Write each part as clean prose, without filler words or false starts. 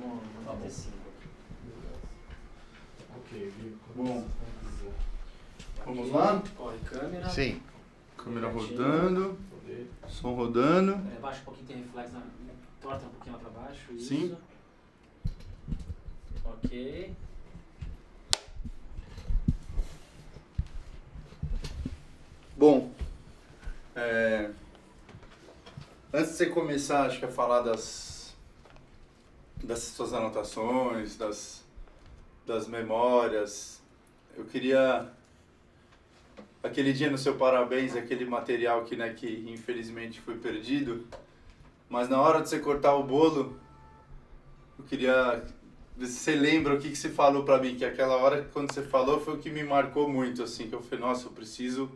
no 95. Ok, Bom, como vamos lá? Corre câmera. Sim. Câmera Gatinho. rodando, poder. som rodando. Baixa um pouquinho, tem reflexo, torta um pouquinho lá pra baixo. Isso. Sim. Ok. Bom, antes de você começar, acho que a falar das suas anotações, das memórias, eu queria, aquele dia no seu parabéns, aquele material que infelizmente foi perdido, mas na hora de você cortar o bolo, eu queria ver se você lembra o que você falou pra mim, que aquela hora quando você falou foi o que me marcou muito, assim, que eu falei, nossa, eu preciso...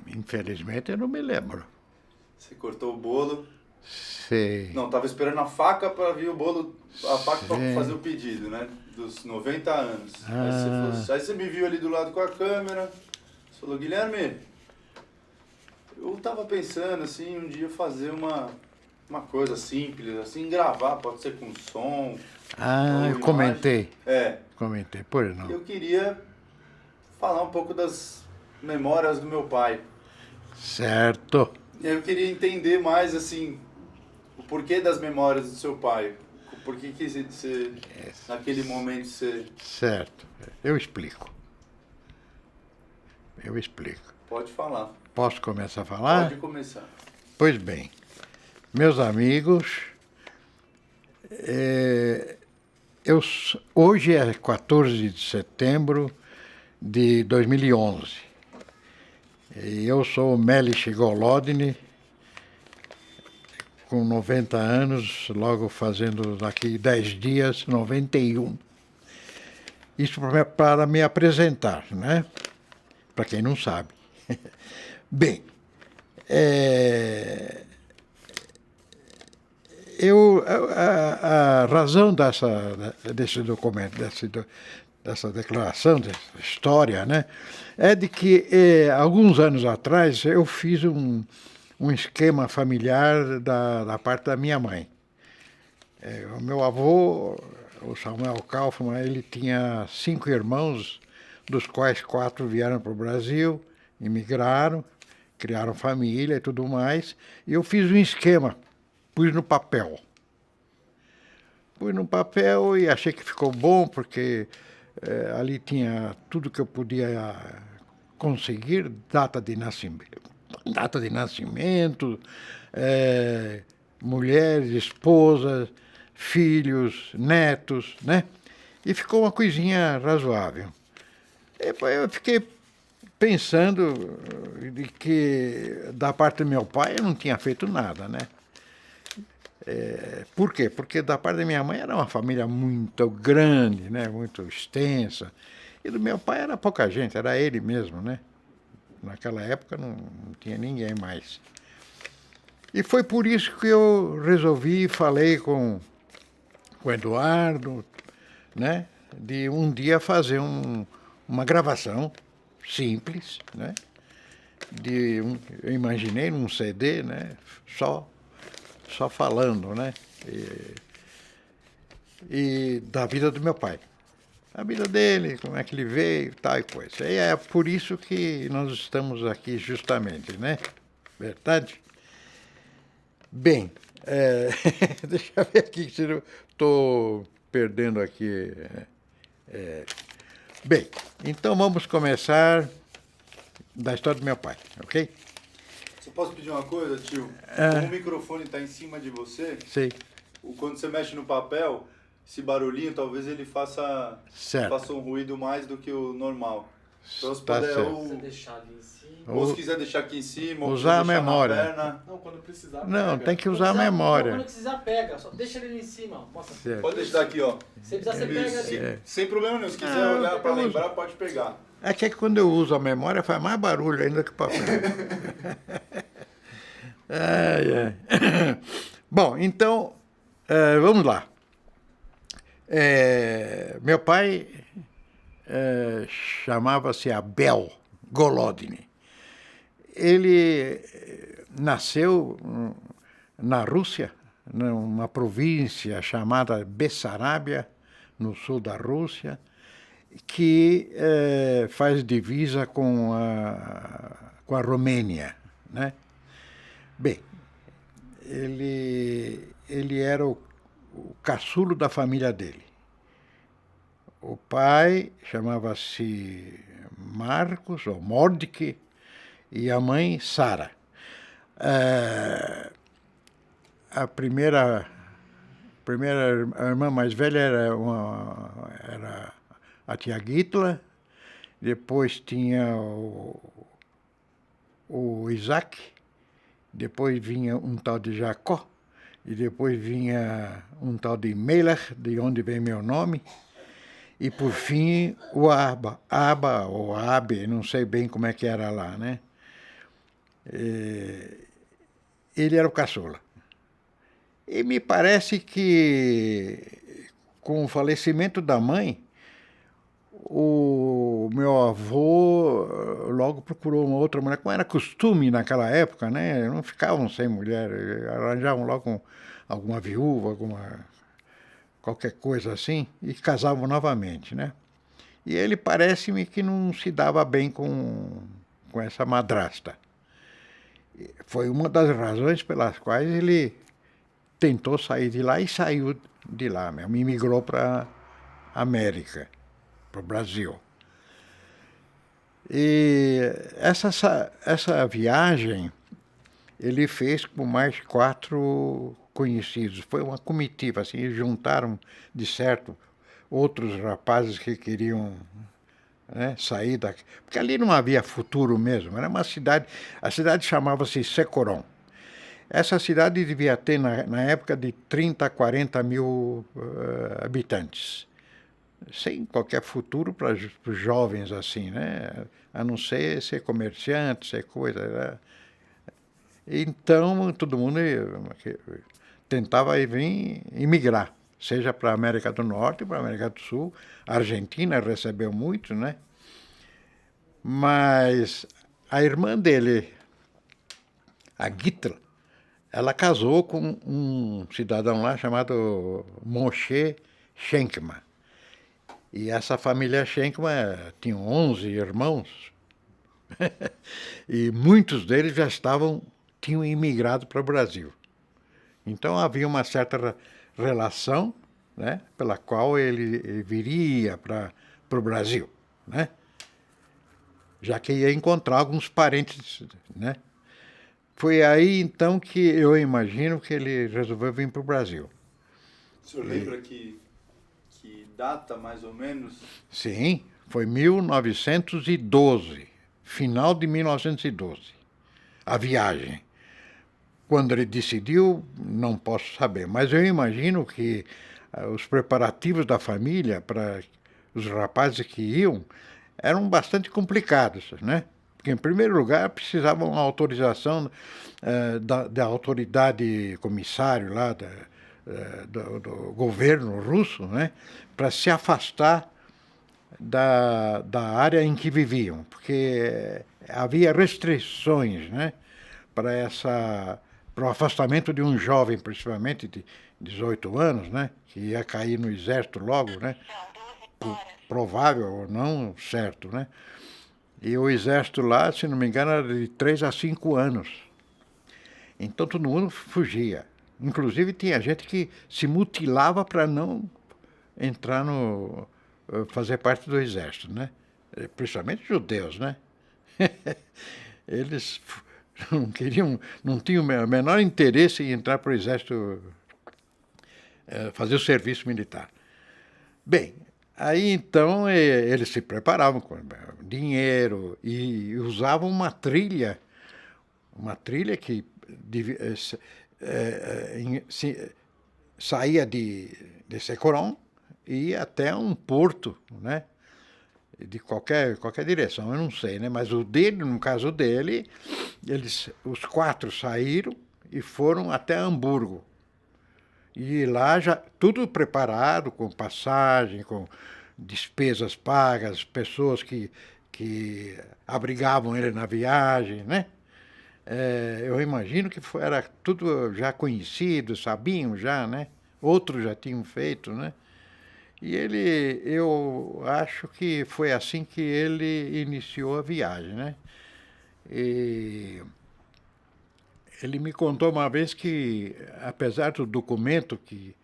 Infelizmente eu não me lembro. Você cortou o bolo. Sei. Não, tava esperando a faca para vir o bolo, a faca para Sim. fazer o pedido, né? Dos 90 anos. Ah. Aí você me viu ali do lado com a câmera. Você falou, Guilherme, eu tava pensando assim, um dia fazer uma coisa simples, assim, gravar, pode ser com som. Ah, ou eu comentei. Comentei, Pois não. Eu queria falar um pouco das memórias do meu pai. Certo. Eu queria entender mais, assim, o porquê das memórias do seu pai. Por que você, naquele momento, você... Certo. Eu explico. Pode falar. Posso começar a falar? Pode começar. Pois bem, meus amigos, hoje é 14 de setembro de 2011. E eu sou o Melich Golodny, com 90 anos, logo fazendo daqui 10 dias, 91. Isso para me apresentar, né? Para quem não sabe. Bem, a razão desse documento, dessa declaração, dessa história, né, é de que alguns anos atrás eu fiz um esquema familiar da parte da minha mãe. O meu avô, o Samuel Kaufmann, ele tinha 5 irmãos, dos quais 4 vieram para o Brasil, imigraram, criaram família e tudo mais, e eu fiz um esquema, pus no papel. Pus no papel e achei que ficou bom, porque ali tinha tudo que eu podia conseguir, data de nascimento, mulheres, esposas, filhos, netos, né? E ficou uma coisinha razoável. Depois eu fiquei pensando de que, da parte do meu pai, eu não tinha feito nada, né? Por quê? Porque da parte da minha mãe era uma família muito grande, né? Muito extensa. E do meu pai era pouca gente, era ele mesmo, né? Naquela época não tinha ninguém mais. E foi por isso que eu resolvi, falei com o Eduardo, né? De um dia fazer uma gravação simples, né? Eu imaginei num CD, né? Só falando, né? E da vida do meu pai. A vida dele, como é que ele veio, tal e coisa. E é por isso que nós estamos aqui justamente, né? Verdade? Bem, deixa eu ver aqui, se eu estou perdendo aqui. Bem, então vamos começar da história do meu pai, ok? Você posso pedir uma coisa, tio? Como o microfone está em cima de você, Sei. quando você mexe no papel, esse barulhinho, talvez ele faça um ruído mais do que o normal. Então, se puder, Se deixar ali em cima. ou se quiser deixar aqui em cima, ou usar a deixar memória. na perna. Não, quando precisar. Não, pega. tem que usar a memória. Quando precisar, pega. Só deixa ele ali em cima. Mostra. Certo. Pode deixar aqui, ó. Se precisar, você pega ali. Sem problema nenhum. Se quiser olhar para lembrar, pode pegar. É que quando eu uso a memória faz mais barulho ainda que o papel. Bom, então, vamos lá. Meu pai chamava-se Abel Golodny. Ele nasceu na Rússia, numa província chamada Bessarábia, no sul da Rússia, que faz divisa com a Romênia, né? Bem, ele era o caçulo da família dele. O pai chamava-se Marcos, ou Mordecai, e a mãe Sara. A primeira a irmã mais velha era a tia Gitla, depois tinha o Isaac, depois vinha um tal de Jacó, e depois vinha um tal de Melech, de onde vem meu nome, e por fim o Aba ou Abe, não sei bem como é que era lá, né? Ele era o caçula. E me parece que, com o falecimento da mãe, o meu avô logo procurou uma outra mulher, como era costume naquela época, né? Não ficavam sem mulher, arranjavam logo alguma viúva, qualquer coisa assim, e casavam novamente, né? E ele parece-me que não se dava bem com essa madrasta. Foi uma das razões pelas quais ele tentou sair de lá e saiu de lá mesmo, imigrou para a América, para o Brasil. E essa viagem ele fez com mais 4 conhecidos. Foi uma comitiva, assim, juntaram, de certo, outros rapazes que queriam, né, sair daqui. Porque ali não havia futuro mesmo, era uma cidade, a cidade chamava-se Secoron. Essa cidade devia ter, na época, de 30 a 40 mil habitantes. Sem qualquer futuro para os jovens assim, né? A não ser comerciante, ser coisa. Né? Então, todo mundo tentava vir imigrar, seja para a América do Norte, para a América do Sul. A Argentina recebeu muito, né? Mas a irmã dele, a Gitla, ela casou com um cidadão lá chamado Moshe Shenkman. E essa família Shenkman tinha 11 irmãos e muitos deles já tinham imigrado para o Brasil. Então havia uma certa relação, né, pela qual ele viria para o Brasil, né, já que ia encontrar alguns parentes, né. Foi aí, então, que eu imagino que ele resolveu vir para o Brasil. O senhor lembra que data, mais ou menos? Sim, foi 1912, final de 1912, a viagem. Quando ele decidiu, não posso saber, mas eu imagino que os preparativos da família para os rapazes que iam eram bastante complicados, né? Porque, em primeiro lugar, precisavam uma autorização da autoridade comissário lá, do governo russo, né, para se afastar da área em que viviam, porque havia restrições, né, para o afastamento de um jovem, principalmente de 18 anos, né, que ia cair no exército logo, né, provável ou não, certo, né. E o exército lá, se não me engano, era de 3 a 5 anos. Então todo mundo fugia. Inclusive tinha gente que se mutilava para não entrar fazer parte do exército, né? Principalmente judeus, né? Eles não queriam, não tinham o menor interesse em entrar para o exército, fazer o serviço militar. Bem, aí então eles se preparavam com dinheiro e usavam uma trilha que saía de Secoron e ia até um porto, né? De qualquer direção, eu não sei, né? Mas no caso dele, os 4 saíram e foram até Hamburgo. E lá já tudo preparado, com passagem, com despesas pagas, pessoas que abrigavam ele na viagem, né? eu imagino que era tudo já conhecido, sabiam já, né? Outros já tinham feito, né? E eu acho que foi assim que ele iniciou a viagem, né? E ele me contou uma vez que, apesar do documento que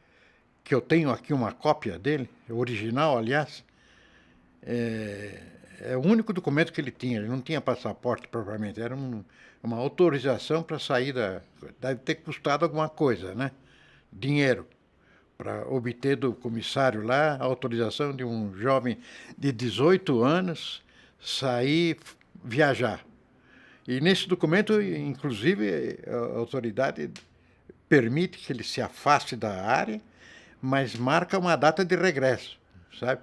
eu tenho aqui uma cópia dele, original, aliás, é o único documento que ele tinha. Ele não tinha passaporte propriamente, era uma autorização para sair deve ter custado alguma coisa, né? Dinheiro, para obter do comissário lá a autorização de um jovem de 18 anos sair viajar. E nesse documento, inclusive, a autoridade permite que ele se afaste da área, mas marca uma data de regresso, sabe?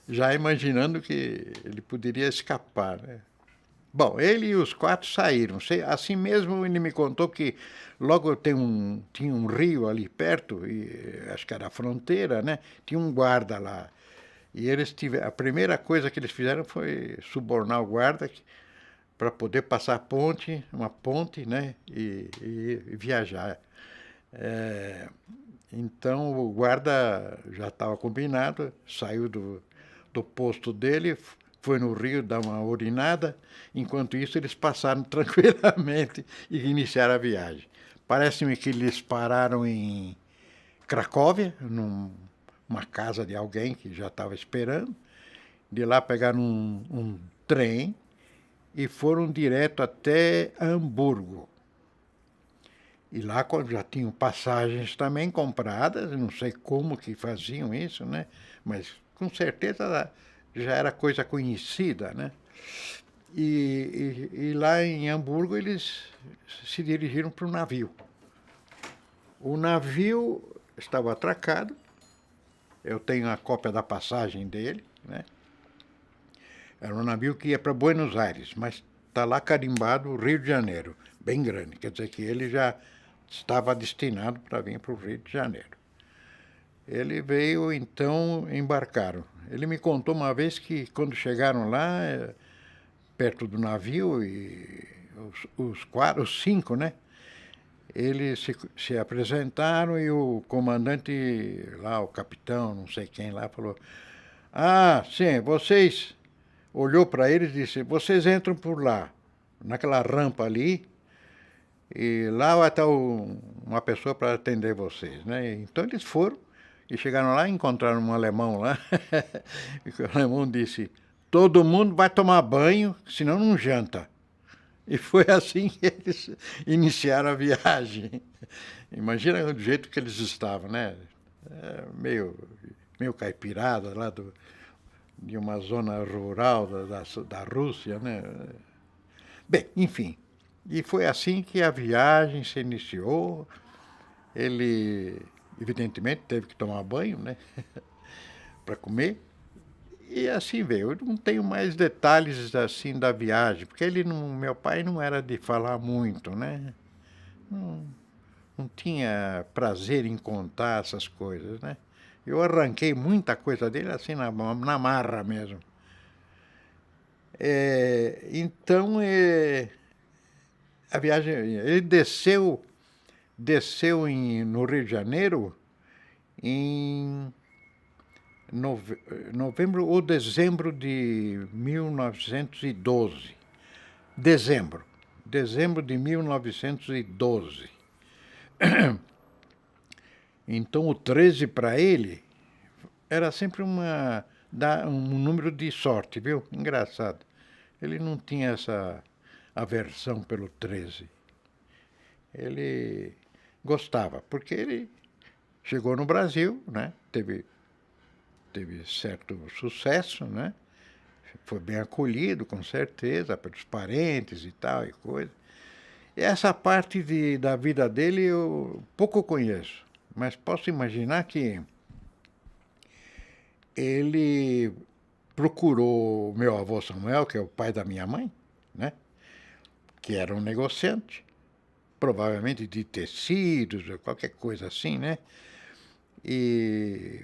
Já imaginando que ele poderia escapar, né? Bom, ele e os 4 saíram. Assim mesmo, ele me contou que logo tinha um rio ali perto, e acho que era a fronteira, né? Tinha um guarda lá. E a primeira coisa que eles fizeram foi subornar o guarda para poder passar uma ponte, né? E viajar. Então o guarda já estava combinado, saiu do posto dele, foi no rio dar uma urinada. Enquanto isso, eles passaram tranquilamente e iniciaram a viagem. Parece-me que eles pararam em Cracóvia, numa casa de alguém que já estava esperando. De lá pegaram um trem e foram direto até Hamburgo. E lá já tinham passagens também compradas, não sei como que faziam isso, né? Mas com certeza já era coisa conhecida, né? E lá em Hamburgo eles se dirigiram para o navio. O navio estava atracado, eu tenho a cópia da passagem dele, né? Era um navio que ia para Buenos Aires, mas está lá carimbado Rio de Janeiro, bem grande, quer dizer que ele já estava destinado para vir para o Rio de Janeiro. Ele veio, então, embarcaram. Ele me contou uma vez que, quando chegaram lá, perto do navio, e os 5, né? Eles se apresentaram e o comandante lá, o capitão, não sei quem lá, falou: "Ah, sim, vocês..." Olhou para eles e disse: "Vocês entram por lá, naquela rampa ali, e lá vai estar uma pessoa para atender vocês", né? Então eles foram e chegaram lá e encontraram um alemão lá. E o alemão disse: "Todo mundo vai tomar banho, senão não janta." E foi assim que eles iniciaram a viagem. Imagina do jeito que eles estavam, né? Meio caipirada lá de uma zona rural da Rússia, né? Bem, enfim. E foi assim que a viagem se iniciou. Ele, evidentemente, teve que tomar banho, né? Para comer. E assim veio. Eu não tenho mais detalhes assim da viagem, porque meu pai não era de falar muito, né? Não tinha prazer em contar essas coisas, né? Eu arranquei muita coisa dele assim na marra mesmo. Então, a viagem, ele desceu no Rio de Janeiro em novembro ou dezembro de 1912. Dezembro de 1912. Então o 13 para ele era sempre um número de sorte, viu? Engraçado. Ele não tinha essa aversão pelo 13. Ele gostava, porque ele chegou no Brasil, né? Teve certo sucesso, né? Foi bem acolhido, com certeza, pelos parentes e tal e coisa. E essa parte da vida dele eu pouco conheço, mas posso imaginar que ele procurou o meu avô Samuel, que é o pai da minha mãe, né? Que era um negociante, provavelmente de tecidos ou qualquer coisa assim, né? E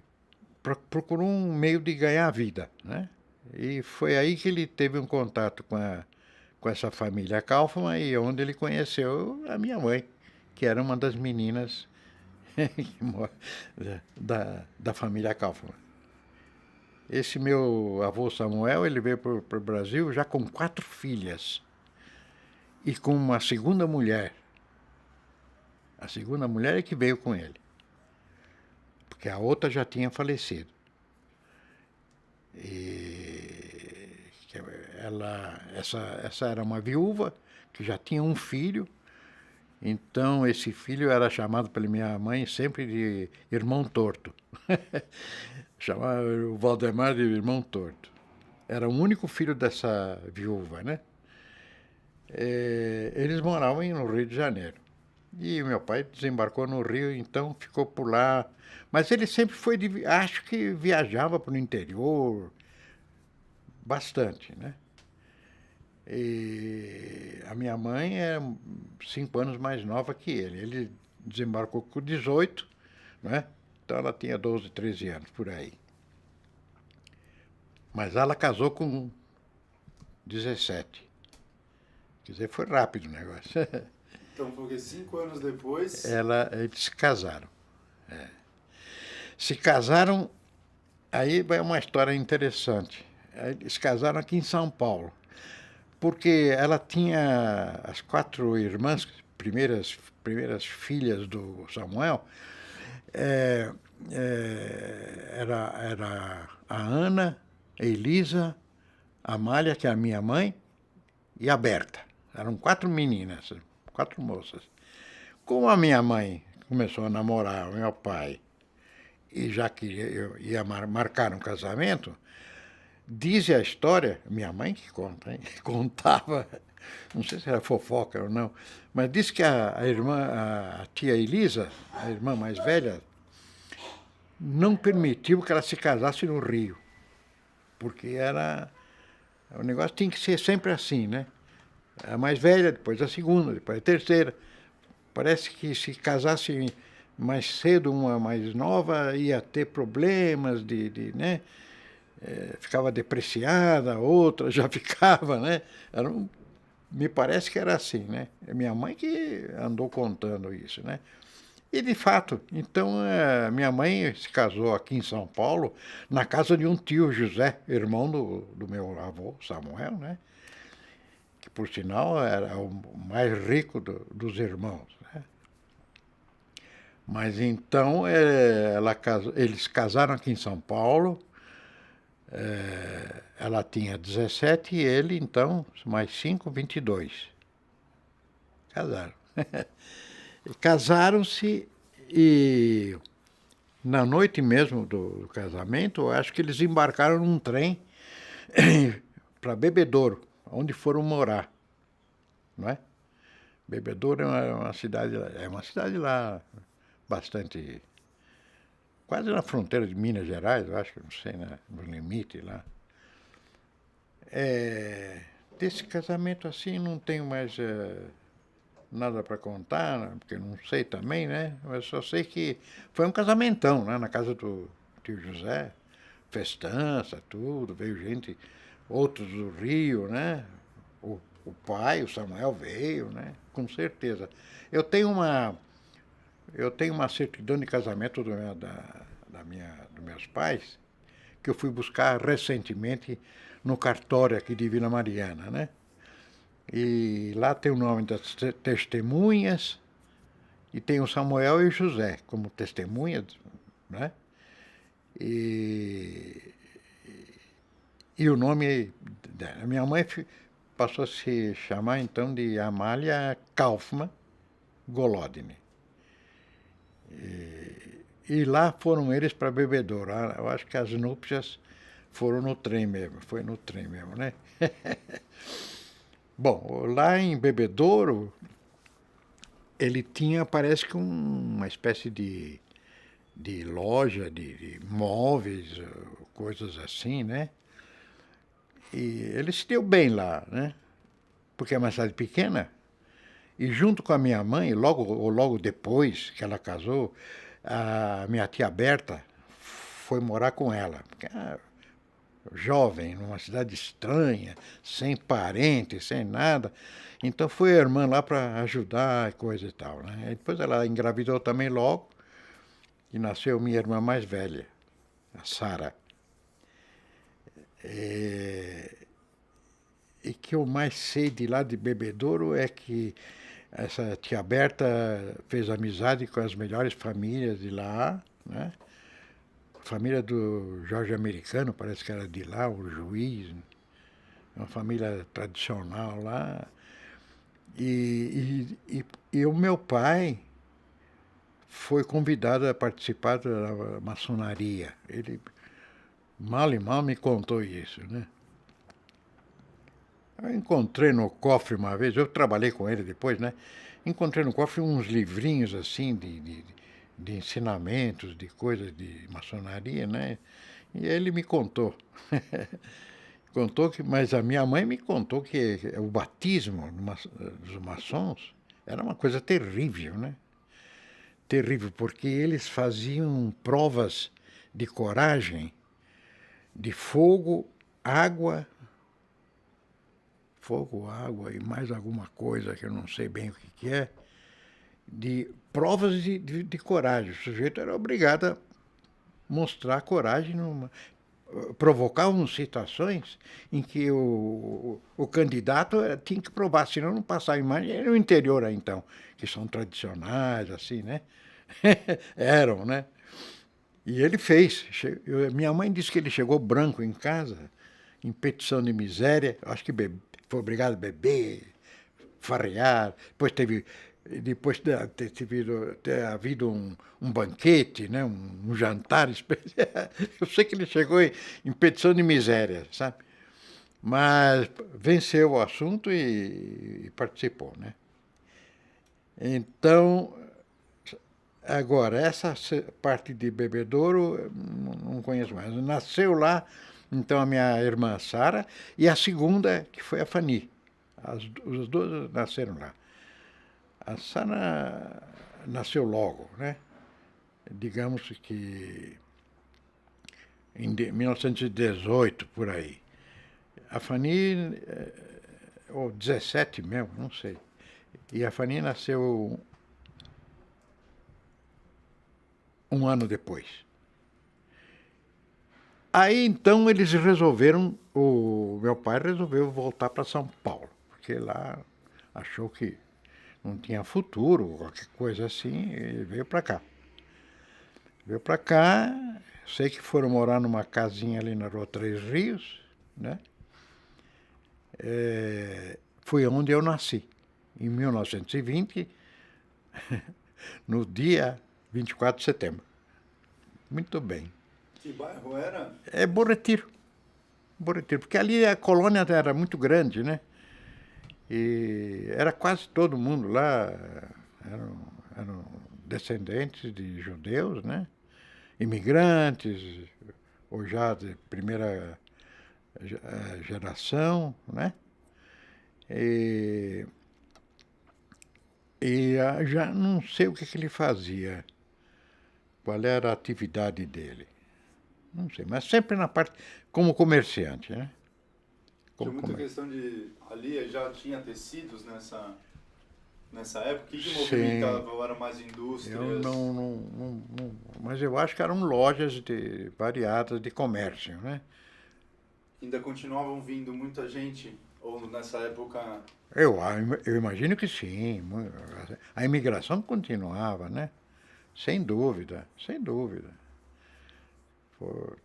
procurou um meio de ganhar a vida, né? E foi aí que ele teve um contato com com essa família Kaufmann e onde ele conheceu a minha mãe, que era uma das meninas da família Kaufmann. Esse meu avô Samuel, ele veio para o Brasil já com 4 filhas e com uma segunda mulher. A segunda mulher é que veio com ele, porque a outra já tinha falecido. E essa era uma viúva que já tinha um filho, então esse filho era chamado pela minha mãe sempre de irmão torto. Chamava o Valdemar de irmão torto. Era o único filho dessa viúva, né? Eles moravam no Rio de Janeiro. E meu pai desembarcou no Rio, então ficou por lá. Mas ele sempre foi, acho que viajava para o interior, bastante, né? E a minha mãe é 5 anos mais nova que ele. Ele desembarcou com 18, né? Então ela tinha 12, 13 anos, por aí. Mas ela casou com 17. Quer dizer, foi rápido o negócio. Então, porque 5 anos depois... Eles se casaram. Se casaram, aí vai uma história interessante. Eles se casaram aqui em São Paulo, porque ela tinha as 4 irmãs, primeiras filhas do Samuel, era a Ana, a Elisa, a Amália, que é a minha mãe, e a Berta. Eram 4 meninas, 4 moças. Como a minha mãe começou a namorar o meu pai e já que eu ia marcar um casamento, diz a história, minha mãe que conta, hein? Contava, não sei se era fofoca ou não, mas diz que a tia Elisa, a irmã mais velha, não permitiu que ela se casasse no Rio, porque o negócio tinha que ser sempre assim, né? A mais velha, depois a segunda, depois a terceira. Parece que se casasse mais cedo uma mais nova ia ter problemas né? Ficava depreciada, a outra já ficava, né? Me parece que era assim, né? É minha mãe que andou contando isso, né? E, de fato, então, minha mãe se casou aqui em São Paulo, na casa de um tio José, irmão do meu avô, Samuel, né? Que, por sinal, era o mais rico dos irmãos, né? Mas, então, eles casaram aqui em São Paulo, ela tinha 17 e ele, então, mais 5, 22. Casaram. Casaram-se e na noite mesmo do casamento, eu acho que eles embarcaram num trem para Bebedouro, onde foram morar, não é? Bebedouro é uma cidade lá bastante, quase na fronteira de Minas Gerais, eu acho que não sei, né? No limite lá. Desse casamento assim não tenho mais nada para contar, né? Porque não sei também, né? Mas só sei que foi um casamentão, né? Na casa do tio José, festança, tudo, veio gente, outros do Rio, né? O pai, o Samuel veio, né? Com certeza. Eu tenho uma certidão de casamento dos meus pais, que eu fui buscar recentemente no cartório aqui de Vila Mariana, né? E lá tem o nome das testemunhas e tem o Samuel e o José como testemunhas, né? E o nome dela. Minha mãe passou a se chamar então de Amália Kaufmann Golodny. E lá foram eles para Bebedouro. Eu acho que as núpcias foram no trem mesmo, foi no trem mesmo, né? Bom, lá em Bebedouro, ele tinha, parece que uma espécie de loja de móveis, coisas assim, né? E ele se deu bem lá, né? Porque é uma cidade pequena. E junto com a minha mãe, logo depois que ela casou, a minha tia Berta foi morar com ela. Porque jovem, numa cidade estranha, sem parentes, sem nada. Então foi a irmã lá para ajudar e coisa e tal, né? E depois ela engravidou também logo, e nasceu minha irmã mais velha, a Sara. E que eu mais sei de lá de Bebedouro é que essa tia Berta fez amizade com as melhores famílias de lá, né? A família do Jorge Americano, parece que era de lá, o juiz, uma família tradicional lá. E o meu pai foi convidado a participar da maçonaria. Ele mal e mal me contou isso, né? Eu encontrei no cofre uma vez, eu trabalhei com ele depois, né? Encontrei no cofre uns livrinhos assim de ensinamentos, de coisas de maçonaria, né? E ele me contou. Contou que, mas a minha mãe me contou que o batismo dos maçons era uma coisa terrível, né? Terrível, porque eles faziam provas de coragem, de fogo, água e mais alguma coisa que eu não sei bem o que é, de provas de coragem. O sujeito era obrigado a mostrar coragem, provocavam situações em que o candidato tinha que provar, senão não passava imagem. Era no interior, então, que são tradicionais, assim, né? Eram, né? E ele fez. Minha mãe disse que ele chegou branco em casa, em petição de miséria, acho que foi obrigado a beber, farrear, depois ter havido um banquete, né, um jantar especial. Eu sei que ele chegou em petição de miséria, sabe? Mas venceu o assunto e participou, né? Então, agora, essa parte de Bebedouro, eu não conheço mais. Nasceu lá, então, a minha irmã Sara, e a segunda, que foi a Fanny. Os dois nasceram lá. A Sara nasceu logo, né? Digamos que em 1918, por aí. A Fanny, ou 17 mesmo, não sei. E a Fanny nasceu um ano depois. Aí então eles resolveram, o meu pai resolveu voltar para São Paulo, porque lá achou que não tinha futuro, qualquer coisa assim, e veio para cá. Veio para cá, sei que foram morar numa casinha ali na Rua Três Rios, né? Foi onde eu nasci, em 1920, no dia 24 de setembro. Muito bem. Que bairro era? É Bom Retiro. Bom Retiro, porque ali a colônia era muito grande, né? E era quase todo mundo lá, eram descendentes de judeus, né? Imigrantes, ou já de primeira geração, né? E já não sei o que ele fazia, qual era a atividade dele. Não sei, mas sempre na parte como comerciante, né? Tinha muita questão de... Ali já tinha tecidos nessa época? O que movimentava? Era mais indústrias? Eu mas eu acho que eram lojas variadas de comércio, né? Ainda continuavam vindo muita gente? Ou nessa época... Eu imagino que sim. A imigração continuava, né? Sem dúvida, sem dúvida.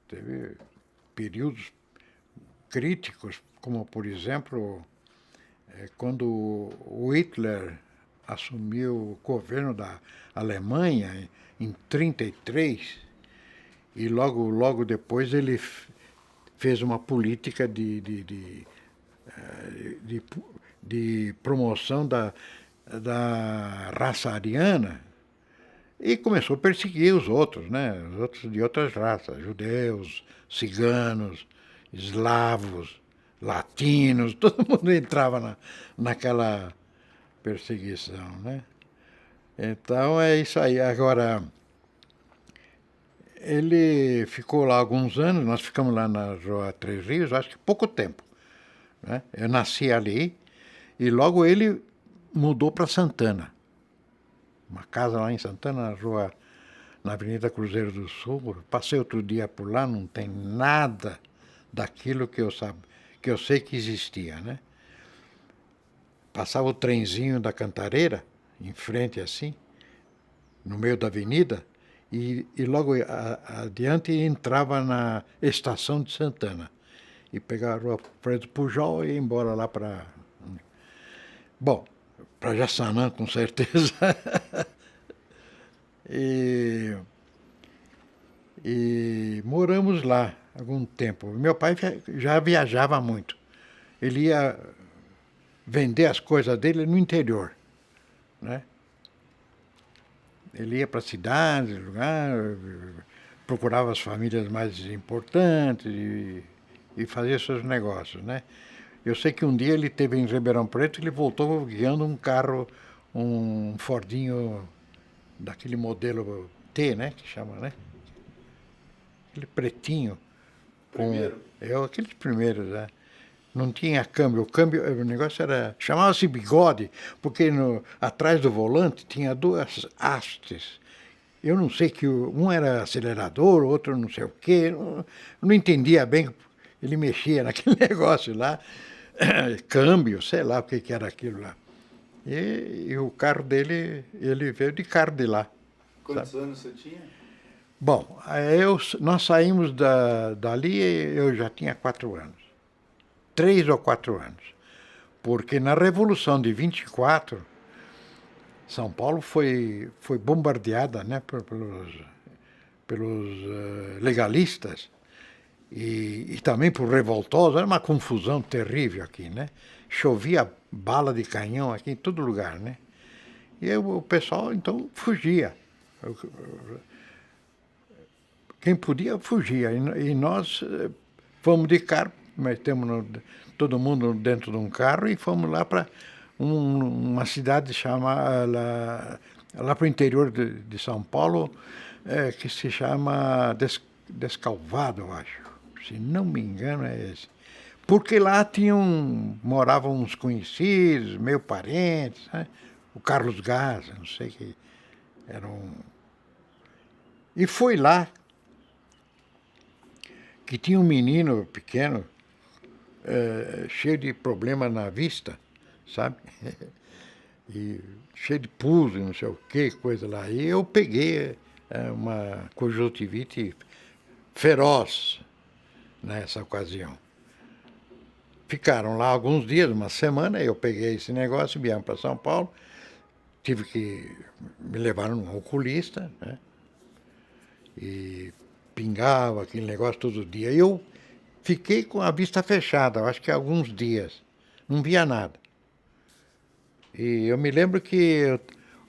Teve períodos críticos, como, por exemplo, quando o Hitler assumiu o governo da Alemanha em 1933, e logo depois ele fez uma política de promoção da raça ariana, e começou a perseguir os outros, né? Os outros de outras raças, judeus, ciganos, eslavos, latinos, todo mundo entrava naquela perseguição, né? Então é isso aí. Agora, ele ficou lá alguns anos, nós ficamos lá na Rua Três Rios, acho que pouco tempo, né? Eu nasci ali e logo ele mudou para Santana. Uma casa lá em Santana, na Avenida Cruzeiro do Sul. Passei outro dia por lá, não tem nada daquilo que eu sei que existia, né? Passava o trenzinho da Cantareira, em frente assim, no meio da avenida, e logo adiante entrava na estação de Santana. E pegava a Rua Preto Pujol e ia embora lá para... Bom, para Jaçanã, com certeza. E moramos lá algum tempo. Meu pai já viajava muito. Ele ia vender as coisas dele no interior, né? Ele ia para a cidade, lugar, procurava as famílias mais importantes e fazia seus negócios, né? Eu sei que um dia ele esteve em Ribeirão Preto e ele voltou guiando um carro, um Fordinho daquele modelo T, né? Que chama, né? Aquele pretinho. Primeiro? Aqueles primeiros, né? Não tinha câmbio. O negócio era... Chamava-se bigode, porque atrás do volante tinha duas hastes. Eu não sei que um era acelerador, o outro não sei o quê. Não entendia bem. Ele mexia naquele negócio lá. Câmbio, sei lá o que era aquilo lá. E o carro dele, ele veio de carro de lá. Quantos anos você tinha? Bom, nós saímos dali, eu já tinha 4 anos. 3 ou 4 anos. Porque na Revolução de 24, São Paulo foi bombardeada, né, pelos legalistas e também por revoltosos. Era uma confusão terrível aqui, né? Chovia bala de canhão aqui em todo lugar, né? E o pessoal, então, fugia. Quem podia, fugia. E nós fomos de carro, metemos todo mundo dentro de um carro e fomos lá para uma cidade chamada, lá para o interior de São Paulo, que se chama Descalvado, eu acho. Se não me engano, é esse. Porque lá moravam uns conhecidos, meio parentes, né? O Carlos Gás, não sei que era um... E foi lá que tinha um menino pequeno, cheio de problema na vista, sabe? E cheio de pus, não sei o que, coisa lá. E eu peguei uma conjuntivite feroz nessa ocasião. Ficaram lá alguns dias, uma semana, eu peguei esse negócio, viemos para São Paulo, tive que me levar num oculista, né? E pingava aquele negócio todo dia. Eu fiquei com a vista fechada, acho que alguns dias, não via nada. E eu me lembro que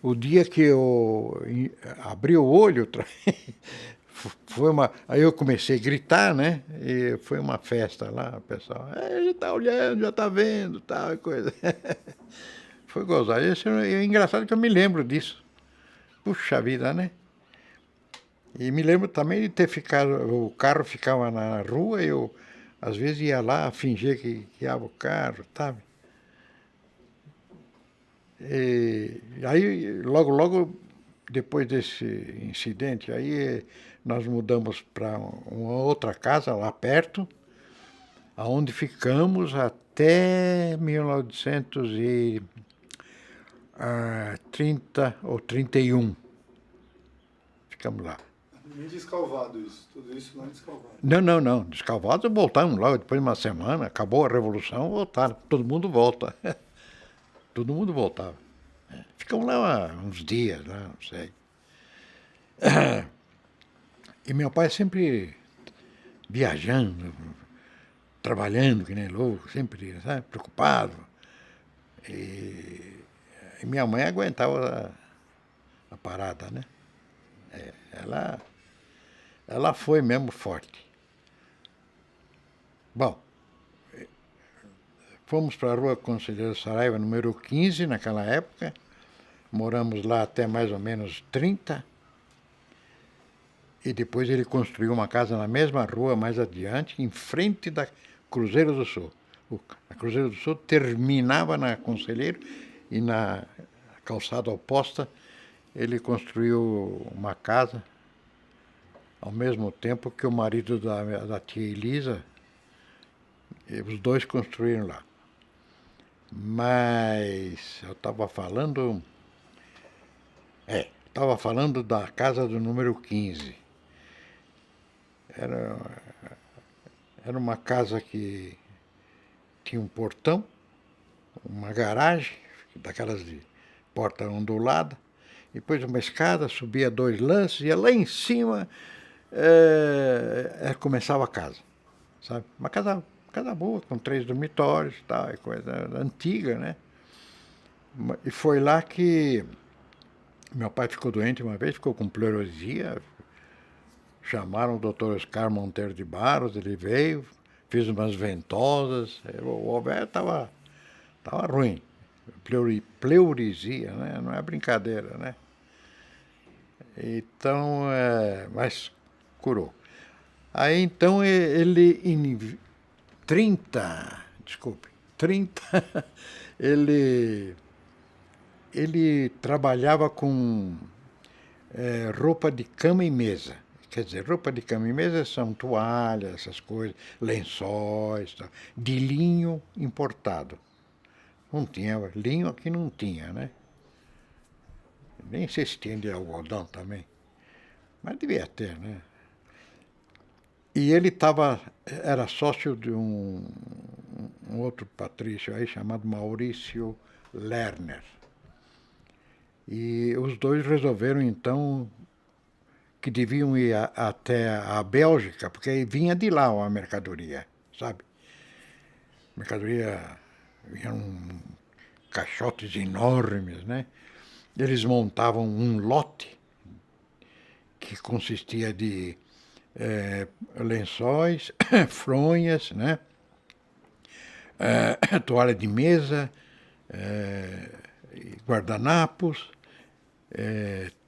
o dia que eu abri o olho, aí eu comecei a gritar, né? E foi uma festa lá, o pessoal, já está olhando, já está vendo, tal coisa. Foi gozado. É engraçado que eu me lembro disso. Puxa vida, né? E me lembro também de ter ficado, o carro ficava na rua, eu às vezes ia lá fingir que guiava o carro, sabe? E aí, logo depois desse incidente, aí nós mudamos para uma outra casa lá perto, aonde ficamos até 1930 ou 31. Ficamos lá. Em Descalvado isso, tudo isso lá em Descalvado. Não. Descalvado voltamos logo, depois de uma semana, acabou a Revolução, voltaram. Todo mundo volta. Todo mundo voltava. Ficamos lá uns dias, lá, não sei. E meu pai sempre viajando, trabalhando que nem louco, sempre, sabe, preocupado. E minha mãe aguentava a parada, né? Ela foi mesmo forte. Bom, fomos para a Rua Conselheiro Saraiva, número 15, naquela época. Moramos lá até mais ou menos 30. E depois ele construiu uma casa na mesma rua, mais adiante, em frente da Cruzeiro do Sul. A Cruzeiro do Sul terminava na Conselheiro e na calçada oposta ele construiu uma casa ao mesmo tempo que o marido da tia Elisa, os dois construíram lá. Mas eu estava falando da casa do número 15. Era uma casa que tinha um portão, uma garagem, daquelas de porta ondulada, depois uma escada, subia 2 lances, e lá em cima começava a casa, sabe? Uma casa boa, com 3 dormitórios e tal, coisa antiga, né? E foi lá que meu pai ficou doente uma vez, ficou com pleurisia. Chamaram o doutor Oscar Monteiro de Barros, ele veio, fez umas ventosas. O velho estava ruim. Pleurisia, né? Não é brincadeira, né? Então, mas curou. Aí então ele, em 30, ele trabalhava com roupa de cama e mesa. Quer dizer, roupa de cama e mesa são toalhas, essas coisas, lençóis, tal, de linho importado. Não tinha, linho aqui não tinha, né? Nem sei se tinha de algodão também. Mas devia ter, né? E ele era sócio de um outro patrício aí chamado Maurício Lerner. E os dois resolveram, então, que deviam ir até a Bélgica, porque vinha de lá uma mercadoria, sabe? Mercadoria, vinham caixotes enormes, né? Eles montavam um lote que consistia de lençóis, fronhas, né? Toalha de mesa, guardanapos,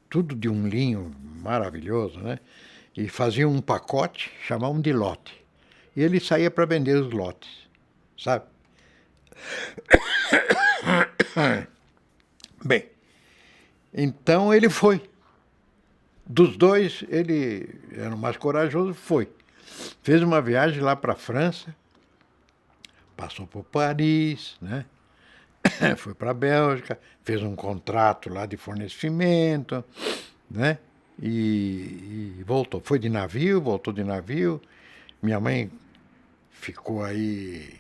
tudo de um linho maravilhoso, né? E faziam um pacote, chamavam de lote. E ele saía para vender os lotes, sabe? Bem, então ele foi. Dos dois, ele era o mais corajoso, foi. Fez uma viagem lá para a França, passou por Paris, né? Foi para a Bélgica, fez um contrato lá de fornecimento, né? E voltou. Foi de navio, voltou de navio. Minha mãe ficou aí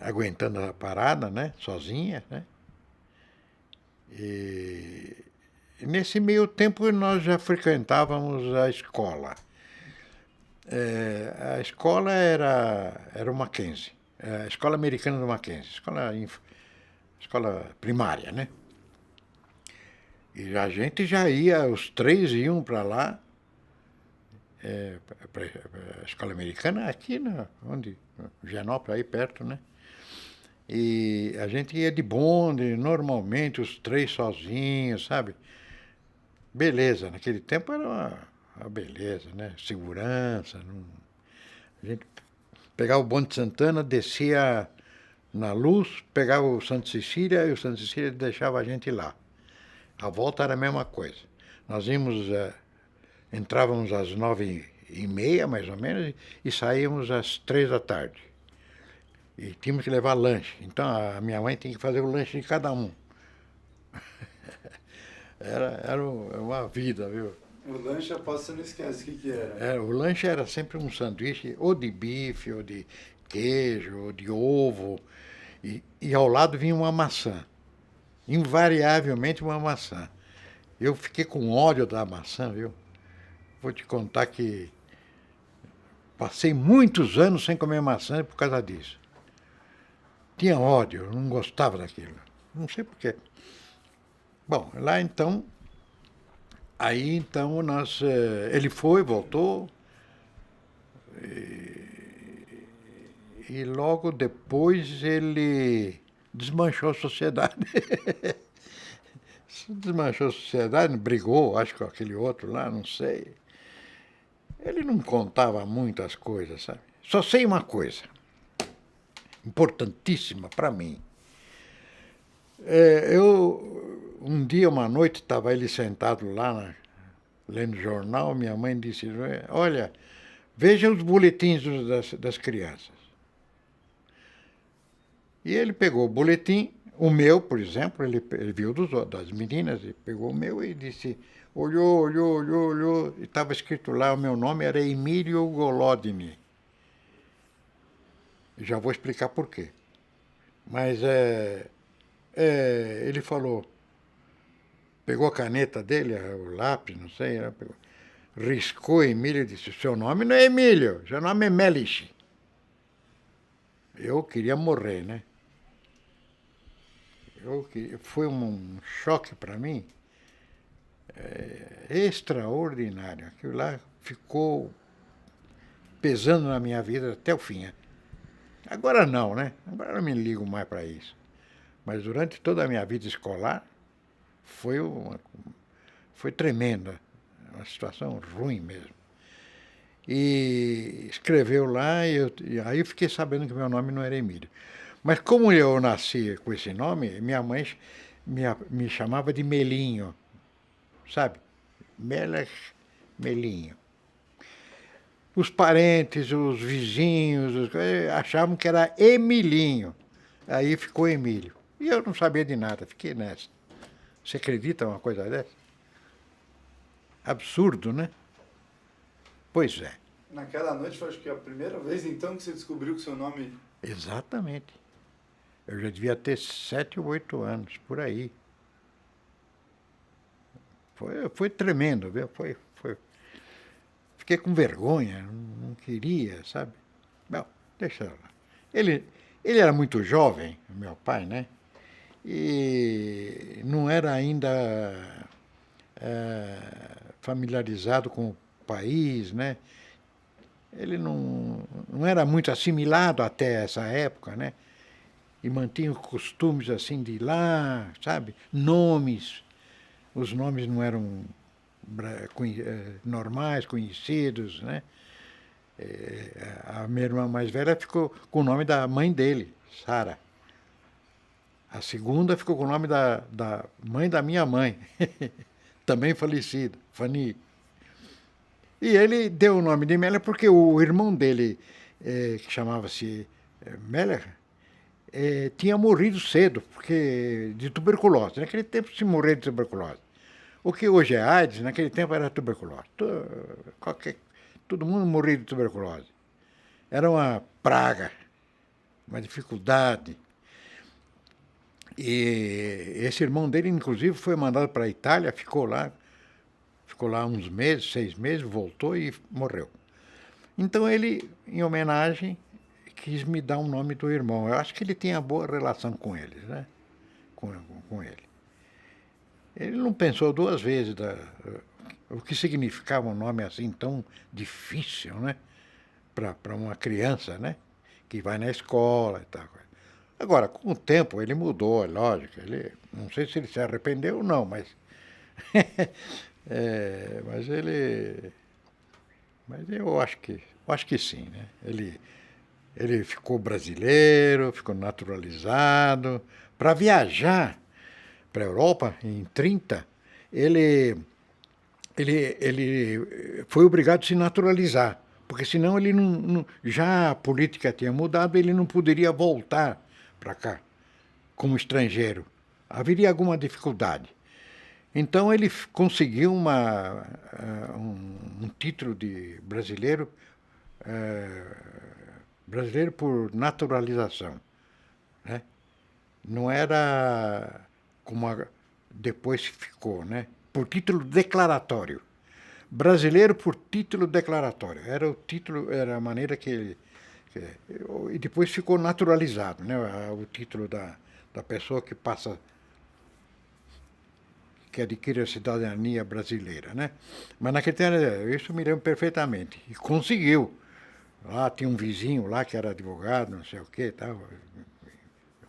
aguentando a parada, né? Sozinha, né? E nesse meio tempo nós já frequentávamos a escola. A escola era o Mackenzie, a escola americana do Mackenzie, escola primária, né? E a gente já ia, os 3 iam para lá, para a escola americana, aqui, onde? Higienópolis, aí perto, né? E a gente ia de bonde, normalmente os 3 sozinhos, sabe? Beleza, naquele tempo era uma beleza, né? Segurança. A gente pegava o bonde de Santana, descia na Luz, pegava o Santa Cecília e o Santa Cecília deixava a gente lá. A volta era a mesma coisa. Nós entrávamos às 9h30, mais ou menos, e saíamos às 3 da tarde. E tínhamos que levar lanche. Então a minha mãe tinha que fazer o lanche de cada um. Era uma vida, viu? O lanche, aposto, você não esquece o que era. O lanche era sempre um sanduíche, ou de bife, ou de queijo, ou de ovo. E ao lado vinha uma maçã. Invariavelmente uma maçã. Eu fiquei com ódio da maçã, viu? Vou te contar que passei muitos anos sem comer maçã por causa disso. Tinha ódio, eu não gostava daquilo. Não sei porquê. Bom, lá então, aí então ele foi, voltou, e logo depois ele desmanchou a sociedade. Se desmanchou a sociedade, brigou, acho que com aquele outro lá, não sei. Ele não contava muitas coisas, sabe? Só sei uma coisa, importantíssima para mim. Um dia, uma noite, estava ele sentado lá, lendo jornal, minha mãe disse, olha, veja os boletins das crianças. E ele pegou o boletim, o meu, por exemplo, ele viu das meninas, e pegou o meu e disse, olhou, e estava escrito lá, o meu nome era Emílio Golodini. Já vou explicar por quê. Mas ele falou, pegou a caneta dele, o lápis, não sei, pegou, riscou Emílio e disse, seu nome não é Emílio, seu nome é Melich. Eu queria morrer, né? Foi um choque para mim extraordinário. Aquilo lá ficou pesando na minha vida até o fim. Agora não, né? Agora eu não me ligo mais para isso. Mas durante toda a minha vida escolar foi tremenda, uma situação ruim mesmo. E escreveu lá, e aí eu fiquei sabendo que meu nome não era Emílio. Mas como eu nasci com esse nome, minha mãe me chamava de Melinho, sabe? Melinho. Os parentes, os vizinhos, achavam que era Emilinho. Aí ficou Emílio. E eu não sabia de nada, fiquei nessa. Você acredita uma coisa dessa? Absurdo, né? Pois é. Naquela noite foi, acho que a primeira vez, então, que você descobriu que seu nome... Exatamente. Eu já devia ter 7 ou 8 anos, por aí. Foi tremendo, viu? Fiquei com vergonha, não queria, sabe? Bom, deixa lá. Ele era muito jovem, meu pai, né? E não era ainda familiarizado com o país, né? Ele não era muito assimilado até essa época, né? E mantinha os costumes assim de ir lá, sabe? Nomes. Os nomes não eram normais, conhecidos, né? A minha irmã mais velha ficou com o nome da mãe dele, Sara. A segunda ficou com o nome da mãe da minha mãe, também falecida, Fanny. E ele deu o nome de Meller porque o irmão dele, que chamava-se Meller, tinha morrido cedo de tuberculose. Naquele tempo se morria de tuberculose. O que hoje é AIDS, naquele tempo era tuberculose. Todo mundo morria de tuberculose. Era uma praga, uma dificuldade. E esse irmão dele, inclusive, foi mandado para a Itália, ficou lá uns meses, 6 meses, voltou e morreu. Então ele, em homenagem, quis me dar o nome do irmão. Eu acho que ele tinha boa relação com eles, né? Com ele. Ele não pensou 2 vezes o que significava um nome assim tão difícil, né? Para uma criança, né? Que vai na escola e tal. Agora, com o tempo, ele mudou, é lógico. Não sei se ele se arrependeu ou não, mas... Mas eu acho que sim, né? Ele ficou brasileiro, ficou naturalizado. Para viajar para a Europa, em 30, ele foi obrigado a se naturalizar, porque senão ele já a política tinha mudado, ele não poderia voltar para cá como estrangeiro. Haveria alguma dificuldade. Então ele conseguiu um título de brasileiro por naturalização, né? Não era como depois ficou, né? Por título declaratório. Brasileiro por título declaratório. Era o título, era a maneira que ele... E depois ficou naturalizado, né? O título da pessoa que adquire a cidadania brasileira, né? Mas naquele tempo, isso me lembro perfeitamente. E conseguiu. Lá tinha um vizinho lá que era advogado, não sei o quê, tal.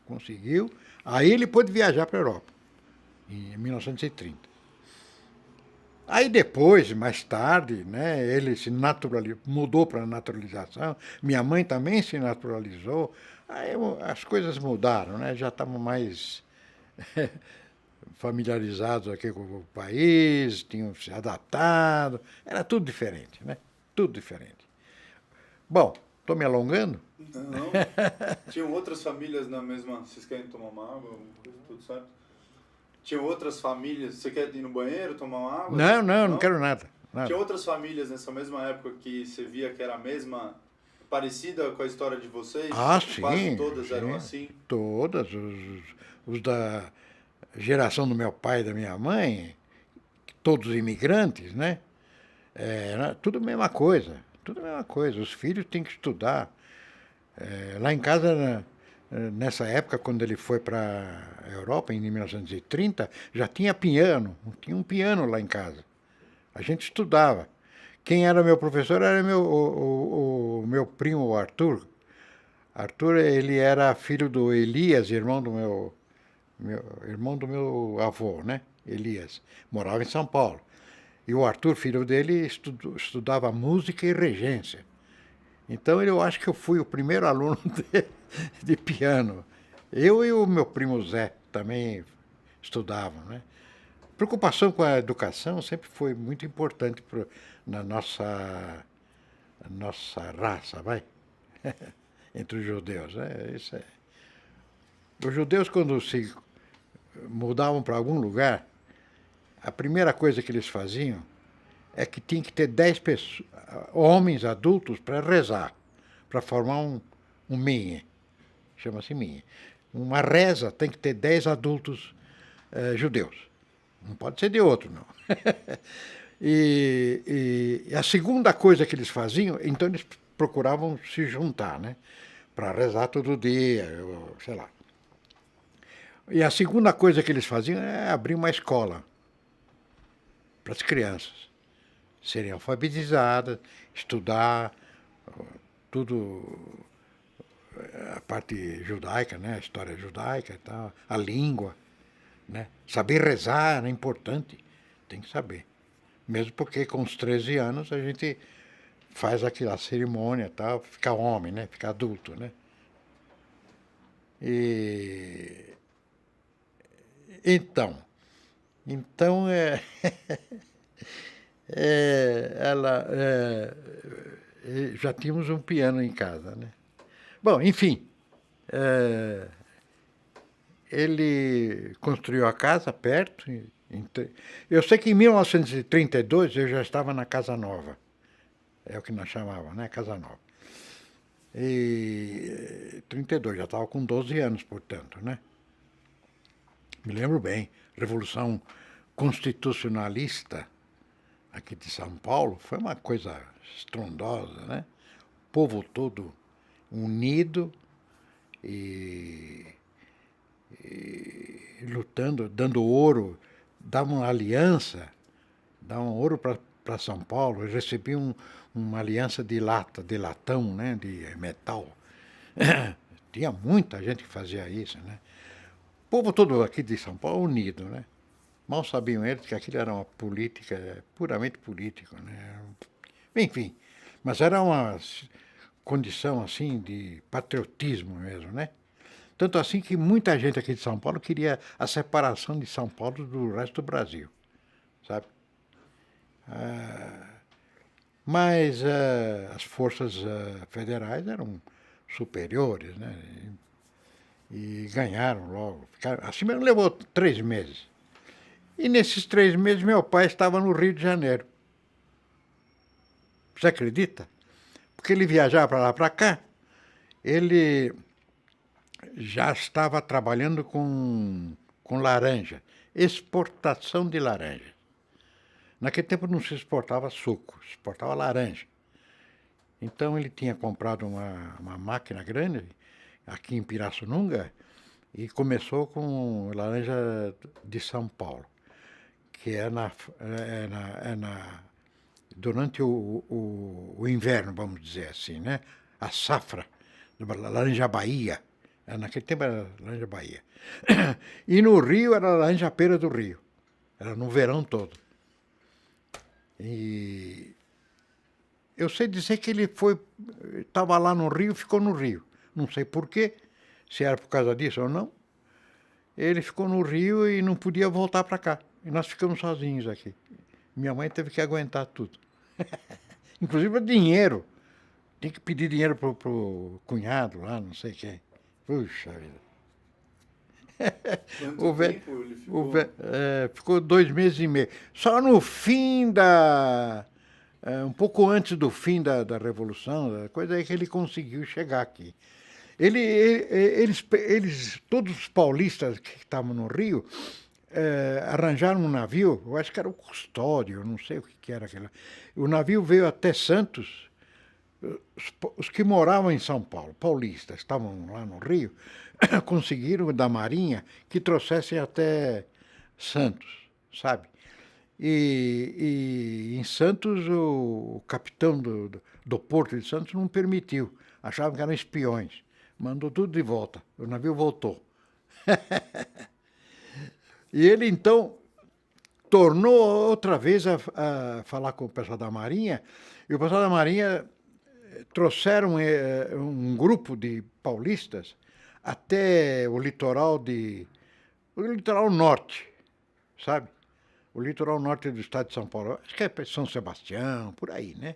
Conseguiu. Aí ele pôde viajar para a Europa. em 1930. Aí depois, mais tarde, né, ele se naturalizou, mudou para a naturalização, minha mãe também se naturalizou, aí as coisas mudaram, né, já estamos mais familiarizados aqui com o país, tinham se adaptado, era tudo diferente, né, tudo diferente. Bom, estou me alongando? Não. Tinham outras famílias na mesma... Vocês querem tomar uma água? Tudo certo? Tinham outras famílias... Você quer ir no banheiro, tomar uma água? Não quero nada. Tinha outras famílias nessa mesma época que você via que era a mesma... Parecida com a história de vocês? Ah, sim. Quase todas sim. eram assim? Todas. Os da geração do meu pai e da minha mãe, todos imigrantes, né? Era tudo a mesma coisa. Tudo a mesma coisa. Os filhos têm que estudar. Lá em casa, nessa época, quando ele foi para a Europa, em 1930, já tinha piano. Tinha um piano lá em casa. A gente estudava. Quem era meu professor era o meu primo Arthur. Arthur, ele era filho do Elias, irmão do meu avô, né? Elias. Morava em São Paulo. E o Arthur, filho dele, estudava música e regência. Então eu acho que eu fui o primeiro aluno de piano. Eu e o meu primo Zé também estudavam, né? Preocupação com a educação sempre foi muito importante na nossa raça, vai? Entre os judeus, né? Isso é. Os judeus, quando se mudavam para algum lugar, a primeira coisa que eles faziam é que tinha que ter 10 pessoas, homens adultos para rezar, para formar um minhe, chama-se minhe. Uma reza tem que ter 10 adultos judeus. Não pode ser de outro, não. E a segunda coisa que eles faziam, então eles procuravam se juntar, né? Para rezar todo dia, sei lá. E a segunda coisa que eles faziam é abrir uma escola para as crianças serem alfabetizadas, estudar tudo, a parte judaica, né? A história judaica e tal, a língua. Né? Saber rezar é importante, tem que saber. Mesmo porque com os 13 anos a gente faz aquela cerimônia e tal, fica homem, né? Fica adulto, né? Então já tínhamos um piano em casa, né? Bom, enfim, ele construiu a casa perto. Eu sei que em 1932 eu já estava na Casa Nova. É o que nós chamávamos, né? Casa Nova. E 32, já estava com 12 anos, portanto, né? Me lembro bem, Revolução Constitucionalista aqui de São Paulo foi uma coisa estrondosa, né? O povo todo unido e lutando, dando ouro, dava uma aliança, dava um ouro para São Paulo. Eu recebi uma aliança de latão, né, de metal. Tinha muita gente que fazia isso, né? O povo todo aqui de São Paulo unido, né? Mal sabiam eles que aquilo era uma política, puramente político, né? Enfim, mas era uma condição assim de patriotismo mesmo, né? Tanto assim que muita gente aqui de São Paulo queria a separação de São Paulo do resto do Brasil, sabe? Mas as forças federais eram superiores, né? E ganharam logo. Assim mesmo levou 3 meses. E nesses 3 meses meu pai estava no Rio de Janeiro. Você acredita? Porque ele viajava para lá, para cá. Ele já estava trabalhando com laranja, exportação de laranja. Naquele tempo não se exportava suco, se exportava laranja. Então ele tinha comprado uma máquina grande aqui em Pirassununga e começou com laranja de São Paulo, que durante o inverno, vamos dizer assim, né? A safra, laranja Bahia. Naquele tempo era laranja Bahia. E no Rio era laranja pera do Rio. Era no verão todo. E eu sei dizer que ele estava lá no Rio, ficou no Rio. Não sei porquê, se era por causa disso ou não. Ele ficou no Rio e não podia voltar para cá. E nós ficamos sozinhos aqui. Minha mãe teve que aguentar tudo. Inclusive dinheiro. Tem que pedir dinheiro pro cunhado lá, não sei quem. Puxa vida. Quanto tempo ele ficou? Ficou 2 meses e meio. Só no fim um pouco antes do fim da Revolução, da coisa é que ele conseguiu chegar aqui. Todos os paulistas que estavam no Rio, arranjaram um navio, eu acho que era o Custódio, não sei o que era aquele. O navio veio até Santos. Os que moravam em São Paulo, paulistas, estavam lá no Rio, conseguiram da Marinha que trouxessem até Santos, sabe? E em Santos o capitão do porto de Santos não permitiu, achavam que eram espiões. Mandou tudo de volta, o navio voltou. E ele então tornou outra vez a falar com o pessoal da Marinha, e o pessoal da Marinha trouxeram um grupo de paulistas até o litoral norte, sabe? O litoral norte do estado de São Paulo, acho que é São Sebastião, por aí, né?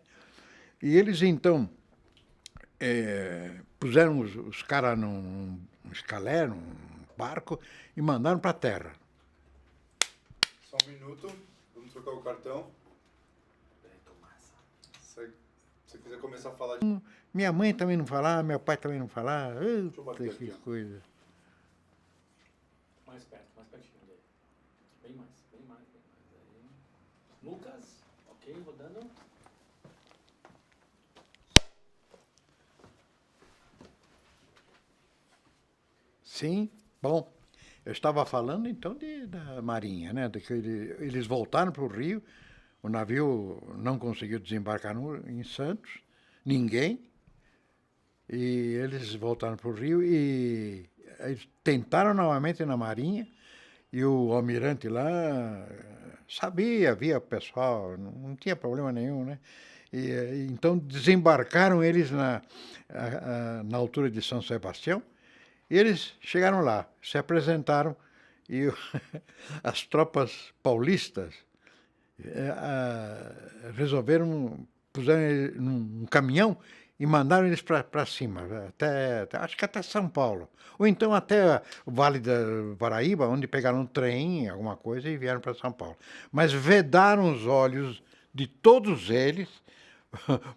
E eles então puseram os caras num escalé, num barco, e mandaram para a terra. Só um minuto, vamos trocar o cartão. Se você quiser começar a falar de... Minha mãe também não falava, meu pai também não falava. Deixa eu bater Que aqui, ó. coisa. Mais pertinho dele. Bem mais. Aí. Lucas, ok, rodando. Sim, bom. Eu estava falando então da Marinha, né? De que eles voltaram para o Rio, o navio não conseguiu desembarcar em Santos, ninguém, e eles voltaram para o Rio e eles tentaram novamente na Marinha, e o almirante lá sabia, via pessoal, não tinha problema nenhum, né? Então desembarcaram eles na altura de São Sebastião. E eles chegaram lá, se apresentaram e as tropas paulistas resolveram, puseram ele num caminhão e mandaram eles para cima, acho que até São Paulo. Ou então até o Vale do Paraíba, onde pegaram um trem, alguma coisa, e vieram para São Paulo. Mas vedaram os olhos de todos eles,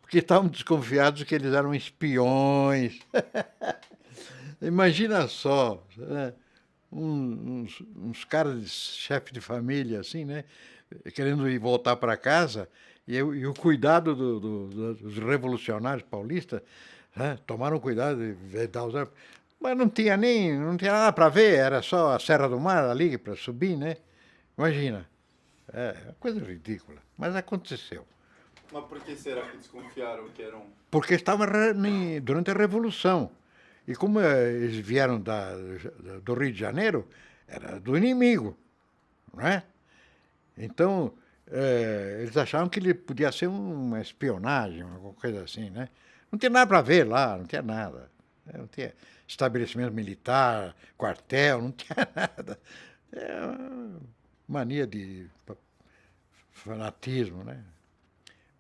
porque estavam desconfiados que eles eram espiões. Imagina só, né? uns caras, chefe de família, assim, né? Querendo ir voltar para casa, e o cuidado dos revolucionários paulistas, né? Tomaram cuidado de vedar os olhos. Mas não tinha nada para ver, era só a Serra do Mar ali para subir, né? Imagina. É uma coisa ridícula, mas aconteceu. Mas por que será que desconfiaram que eram... Porque estava durante a Revolução. E como eles vieram do Rio de Janeiro, era do inimigo, não é? Então, eles achavam que ele podia ser uma espionagem, alguma coisa assim, né? Não tinha nada para ver lá, não tinha nada. Não tinha estabelecimento militar, quartel, não tinha nada. É uma mania de fanatismo, né?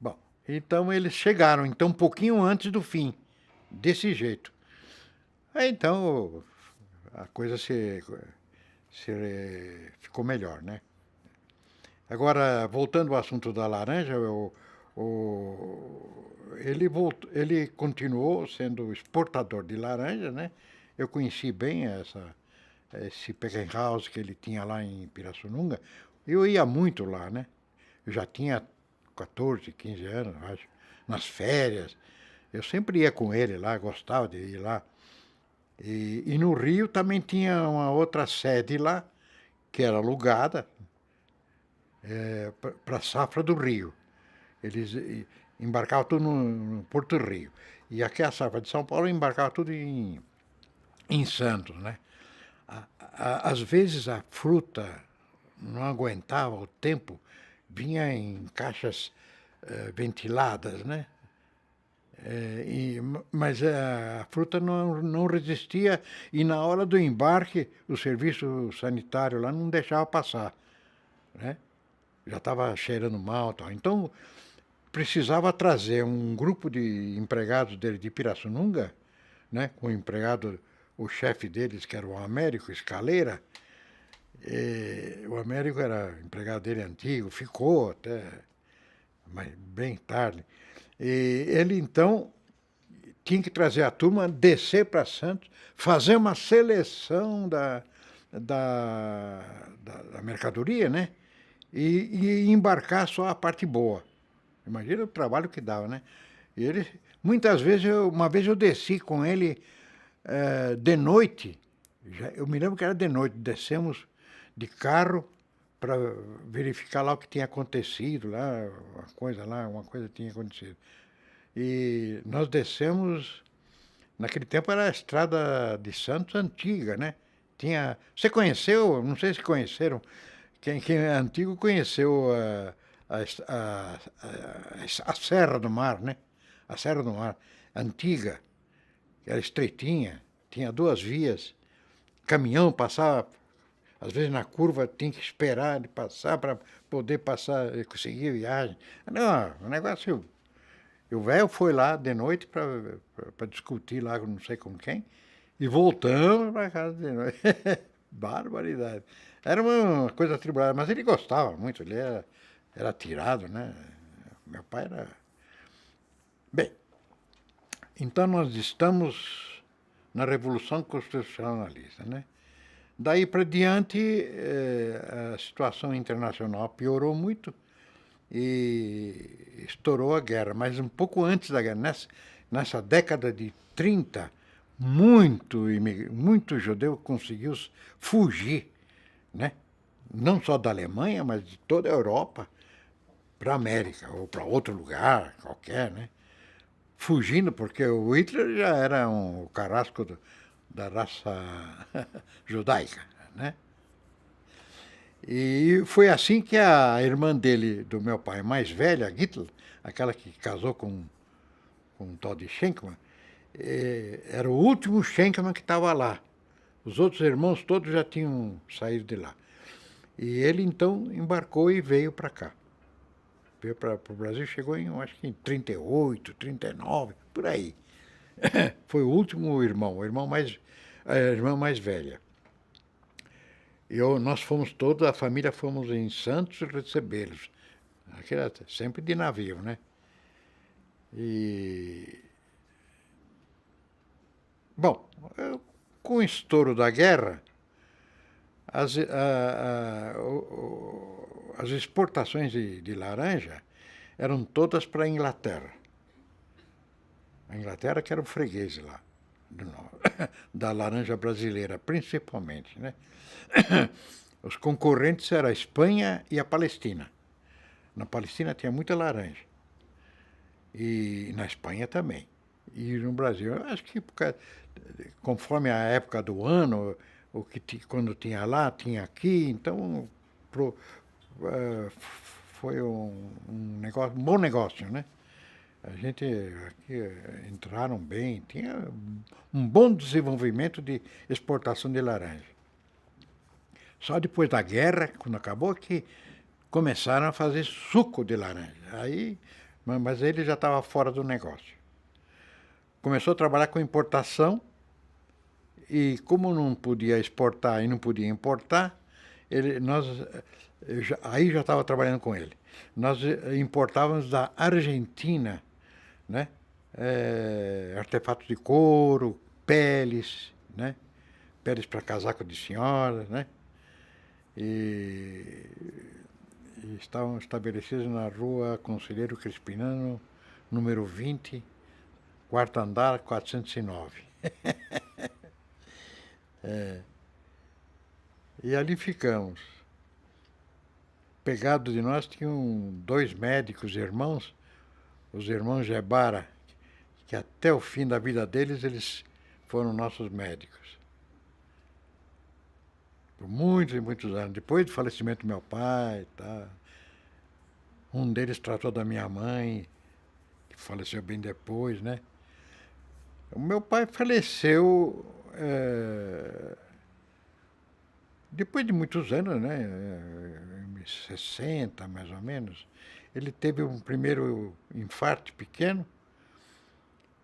Bom, então eles chegaram, então, um pouquinho antes do fim, desse jeito. Aí, então, a coisa ficou melhor, né? Agora, voltando ao assunto da laranja, ele continuou sendo exportador de laranja, né? Eu conheci bem esse packing house que ele tinha lá em Pirassununga. Eu ia muito lá, né? Eu já tinha 14, 15 anos, acho, nas férias. Eu sempre ia com ele lá, gostava de ir lá. E no Rio também tinha uma outra sede lá, que era alugada para a safra do Rio. Eles embarcavam tudo no Porto Rio. E aqui a safra de São Paulo embarcava tudo em em Santos, né? Às vezes a fruta não aguentava o tempo, vinha em caixas ventiladas, né? Mas a fruta não resistia e na hora do embarque o serviço sanitário lá não deixava passar, né? Já estava cheirando mal, tal. Então precisava trazer um grupo de empregados dele de Pirassununga, né? Com o empregado, o chefe deles, que era o Américo Escaleira. O Américo era empregado dele antigo, ficou até mas bem tarde. E ele, então, tinha que trazer a turma, descer para Santos, fazer uma seleção da mercadoria, né? E embarcar só a parte boa. Imagina o trabalho que dava, né? E ele, muitas vezes, uma vez eu desci com ele de noite, eu me lembro que era de noite, descemos de carro para verificar lá o que tinha acontecido, uma coisa tinha acontecido. E nós descemos, naquele tempo era a estrada de Santos antiga, né? Você conheceu, não sei se conheceram, quem é antigo conheceu a Serra do Mar, né? A Serra do Mar, antiga, era estreitinha, tinha 2 vias, caminhão passava, às vezes na curva tinha que esperar de passar para poder passar, conseguir viagem. Não, o negócio... O velho foi lá de noite para discutir lá com não sei com quem, e voltamos para casa de noite. Barbaridade. Era uma coisa atribulada, mas ele gostava muito, ele era tirado, né? Meu pai era... Bem, então nós estamos na Revolução Constitucionalista, né? Daí para diante, a situação internacional piorou muito e estourou a guerra. Mas um pouco antes da guerra, nessa década de 30, muito judeu conseguiu fugir, né? Não só da Alemanha, mas de toda a Europa, para a América ou para outro lugar qualquer, né? Fugindo, porque o Hitler já era um carrasco da raça judaica, né? E foi assim que a irmã dele, do meu pai, mais velha, a Gittl, aquela que casou com um tal de Schenkman, era o último Schenkman que estava lá. Os outros irmãos todos já tinham saído de lá. E ele, então, embarcou e veio para cá. Veio para o Brasil, chegou em, acho que em 38, 39, por aí. Foi o último irmão, a irmã mais velha. Nós fomos todos, a família fomos em Santos recebê-los. Era sempre de navio, né? Bom, com o estouro da guerra, as exportações de laranja eram todas para a Inglaterra. A Inglaterra que era o freguês lá, da laranja brasileira, principalmente, né? Os concorrentes eram a Espanha e a Palestina. Na Palestina tinha muita laranja. E na Espanha também. E no Brasil, eu acho que conforme a época do ano, quando tinha lá, tinha aqui, então foi um bom negócio, né? A gente aqui entraram bem, tinha um bom desenvolvimento de exportação de laranja. Só depois da guerra, quando acabou, que começaram a fazer suco de laranja. Mas ele já estava fora do negócio. Começou a trabalhar com importação e como não podia exportar e não podia importar, aí já estava trabalhando com ele. Nós importávamos da Argentina, né? Artefatos de couro, peles, né? Peles para casaco de senhoras, né? E estavam estabelecidos na rua Conselheiro Crispiniano, número 20, quarto andar, 409. E ali ficamos. Pegado de nós tinham 2 médicos irmãos, os irmãos Gebara, que até o fim da vida deles, eles foram nossos médicos. Por muitos e muitos anos. Depois do falecimento do meu pai, tá? Um deles tratou da minha mãe, que faleceu bem depois, né? O meu pai faleceu depois de muitos anos, né? Em 60, mais ou menos. Ele teve um primeiro infarto pequeno,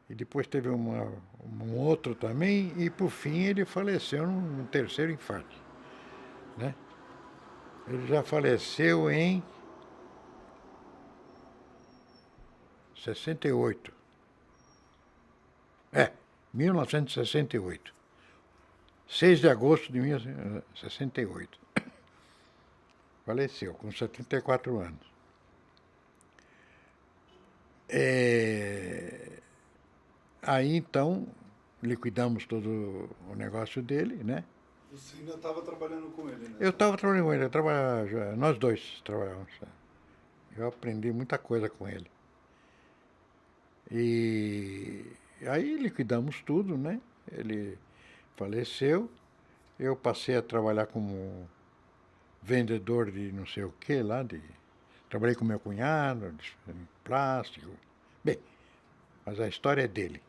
e depois teve um outro também, e por fim ele faleceu num terceiro infarto, né? Ele já faleceu em 68. 1968. 6 de agosto de 1968. Faleceu, com 74 anos. Aí, então, liquidamos todo o negócio dele, né? Você ainda estava trabalhando com ele, né? Eu estava trabalhando com ele, nós dois trabalhávamos. Eu aprendi muita coisa com ele. E aí liquidamos tudo, né? Ele faleceu, eu passei a trabalhar como vendedor de não sei o que lá, trabalhei com meu cunhado, de plástico. Bem, mas a história é dele.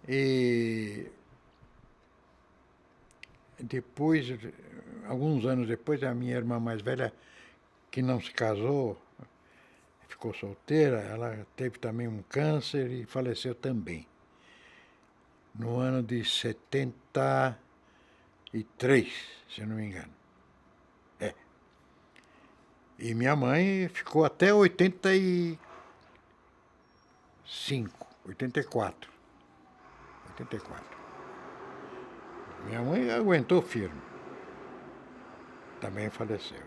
E depois, alguns anos depois, a minha irmã mais velha, que não se casou, ficou solteira, ela teve também um câncer e faleceu também. No ano de 73, se eu não me engano. E minha mãe ficou até 85, 84. Minha mãe aguentou firme. Também faleceu.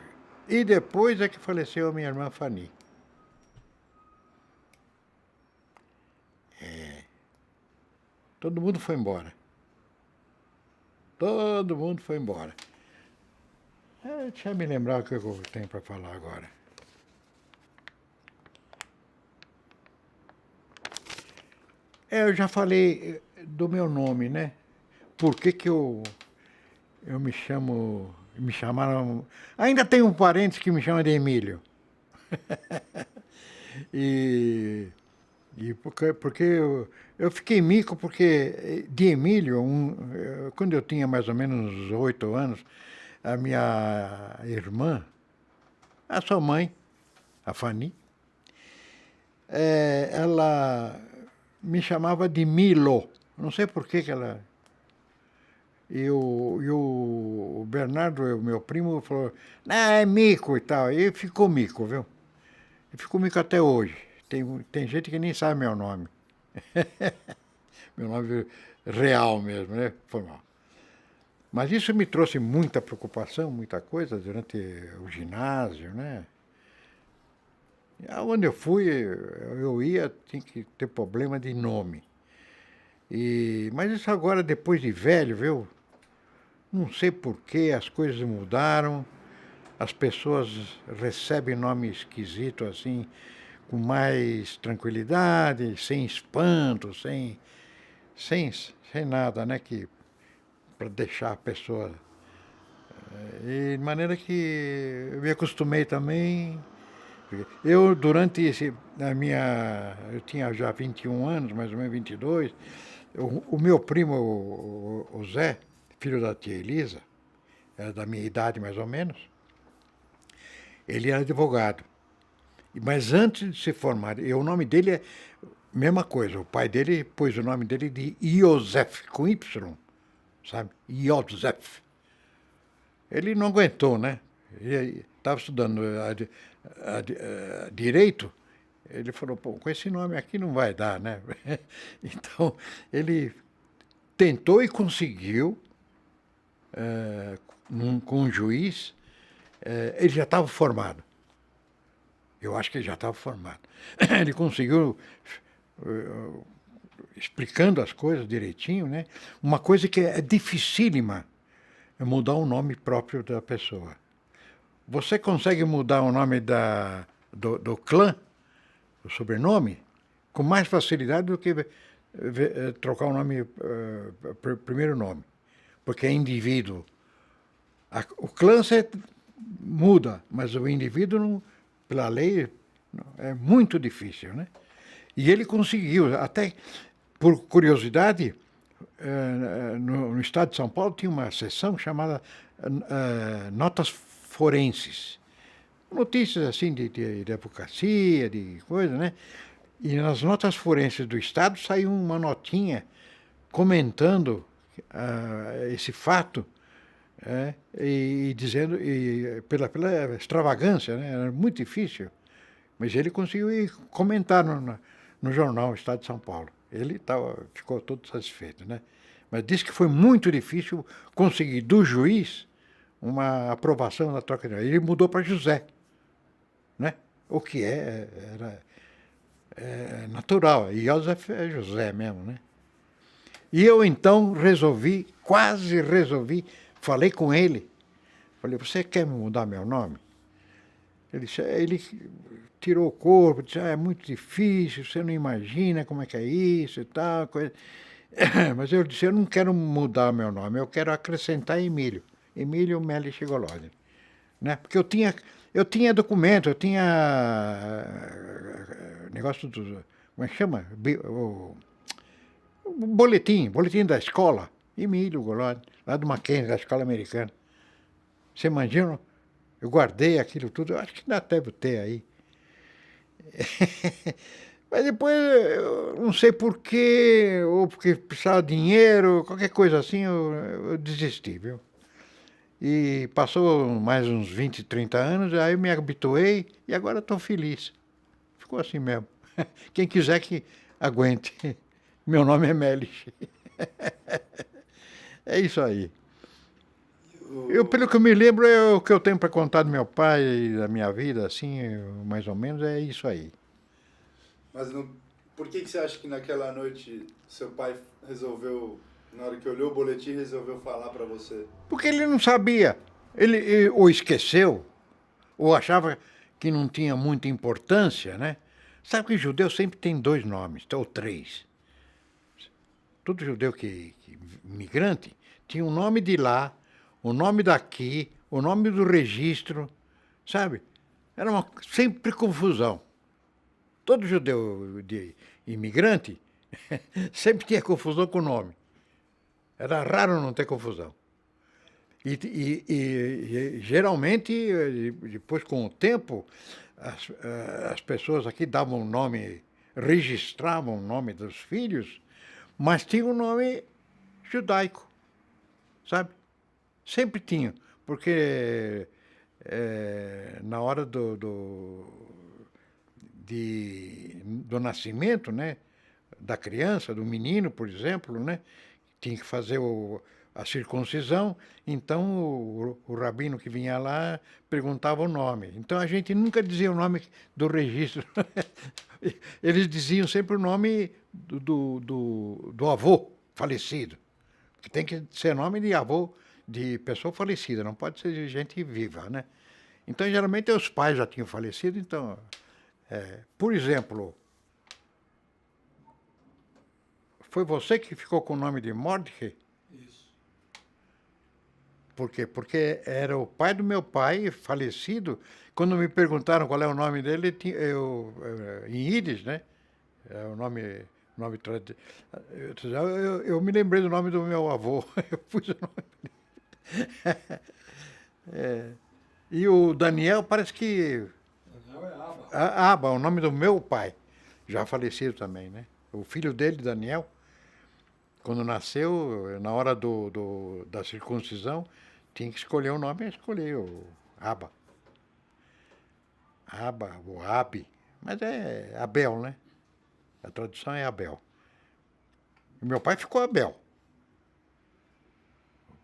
E depois é que faleceu a minha irmã Fanny. Todo mundo foi embora. Todo mundo foi embora. Deixa eu me lembrar o que eu tenho para falar agora. Eu já falei do meu nome, né? Por que eu me chamo... Me chamaram... Ainda tenho parentes que me chamam de Emílio. E porque eu fiquei mico, porque de Emílio, quando eu tinha mais ou menos 8 anos, a minha irmã, a sua mãe, a Fanny, ela me chamava de Milo. Não sei por que ela... E o Bernardo, o meu primo, falou, é Mico e tal. E ficou Mico, viu? E ficou Mico até hoje. Tem gente que nem sabe meu nome. Meu nome real mesmo, né? Foi mal. Mas isso me trouxe muita preocupação, muita coisa durante o ginásio, né? Onde eu fui, eu ia, tinha que ter problema de nome. Mas isso agora, depois de velho, viu? Não sei por que as coisas mudaram, as pessoas recebem nome esquisito assim, com mais tranquilidade, sem espanto, sem nada, né? Para deixar a pessoa. De maneira que eu me acostumei também. Eu, durante eu tinha já 21 anos, mais ou menos 22, o meu primo, o Zé, filho da tia Elisa, era da minha idade mais ou menos, ele era advogado. Mas antes de se formar, o nome dele é mesma coisa, o pai dele pôs o nome dele de Iosef, com Y, sabe? Iosef. Ele não aguentou, né? Ele estava estudando direito, ele falou, pô, com esse nome aqui não vai dar, né? Então, ele tentou e conseguiu, com um juiz, ele já estava formado. Eu acho que ele já estava formado. Ele conseguiu, explicando as coisas direitinho, né? Uma coisa que é dificílima, é mudar o nome próprio da pessoa. Você consegue mudar o nome do clã, o sobrenome, com mais facilidade do que trocar o nome, primeiro nome, porque é indivíduo. O clã você muda, mas o indivíduo, não, pela lei, é muito difícil, né? E ele conseguiu, até por curiosidade, no estado de São Paulo tinha uma seção chamada Notas Forenses. Notícias assim de advocacia, de coisa, né? E nas notas forenses do Estado saiu uma notinha comentando esse fato, e dizendo, pela extravagância, né? Era muito difícil, mas ele conseguiu comentar no jornal Estado de São Paulo. Ele ficou todo satisfeito, né? Mas disse que foi muito difícil conseguir do juiz uma aprovação da troca de nome. Ele mudou para José, né? O que era natural. E Joseph é José mesmo, né? E eu então quase resolvi, falei com ele. Falei, você quer me mudar meu nome? Ele tirou o corpo, disse, é muito difícil, você não imagina como é que é isso e tal, coisa. Mas eu disse, eu não quero mudar meu nome, eu quero acrescentar Emílio. Emílio Meli Chigolodi, né? Porque eu tinha documento, eu tinha negócio do, como é que chama? O boletim da escola, Emílio Golodi, lá do Mackenzie, da escola americana. Você imagina? Eu guardei aquilo tudo, eu acho que ainda deve ter aí. Mas depois, eu não sei porquê, ou porque precisava de dinheiro, qualquer coisa assim, eu desisti, viu? E passou mais uns 20, 30 anos, aí eu me habituei e agora estou feliz. Ficou assim mesmo. Quem quiser que aguente. Meu nome é Melich. É isso aí. Pelo que eu me lembro, o que eu tenho para contar do meu pai e da minha vida, assim, mais ou menos, é isso aí. Mas por que você acha que naquela noite seu pai resolveu, na hora que olhou o boletim, resolveu falar para você? Porque ele não sabia. Ele ou esqueceu, ou achava que não tinha muita importância, né? Sabe que judeu sempre tem 2 nomes, ou 3. Todo judeu imigrante tinha o nome de lá, o nome daqui, o nome do registro, sabe? Era sempre confusão. Todo judeu imigrante sempre tinha confusão com o nome. Era raro não ter confusão. E geralmente, depois com o tempo, as pessoas aqui davam o nome, registravam o nome dos filhos, mas tinha um nome judaico, sabe? Sempre tinha, porque na hora do nascimento, né, da criança, do menino, por exemplo, né, tinha que fazer a circuncisão, então o rabino que vinha lá perguntava o nome. Então a gente nunca dizia o nome do registro. Eles diziam sempre o nome do avô falecido, que tem que ser nome de avô de pessoa falecida, não pode ser de gente viva, né? Então, geralmente, os pais já tinham falecido, então... por exemplo, foi você que ficou com o nome de Mordecai? Isso. Por quê? Porque era o pai do meu pai, falecido. Quando me perguntaram qual é o nome dele, em Yiddish, né? É o nome eu me lembrei do nome do meu avô. Eu pus o nome dele. E o Daniel parece que... Daniel é Aba. Aba, o nome do meu pai, já falecido também, né? O filho dele, Daniel, quando nasceu, na hora da circuncisão, tinha que escolher o nome, escolheu Aba. Aba, ou Abi, mas é Abel, né? A tradução é Abel. E meu pai ficou Abel.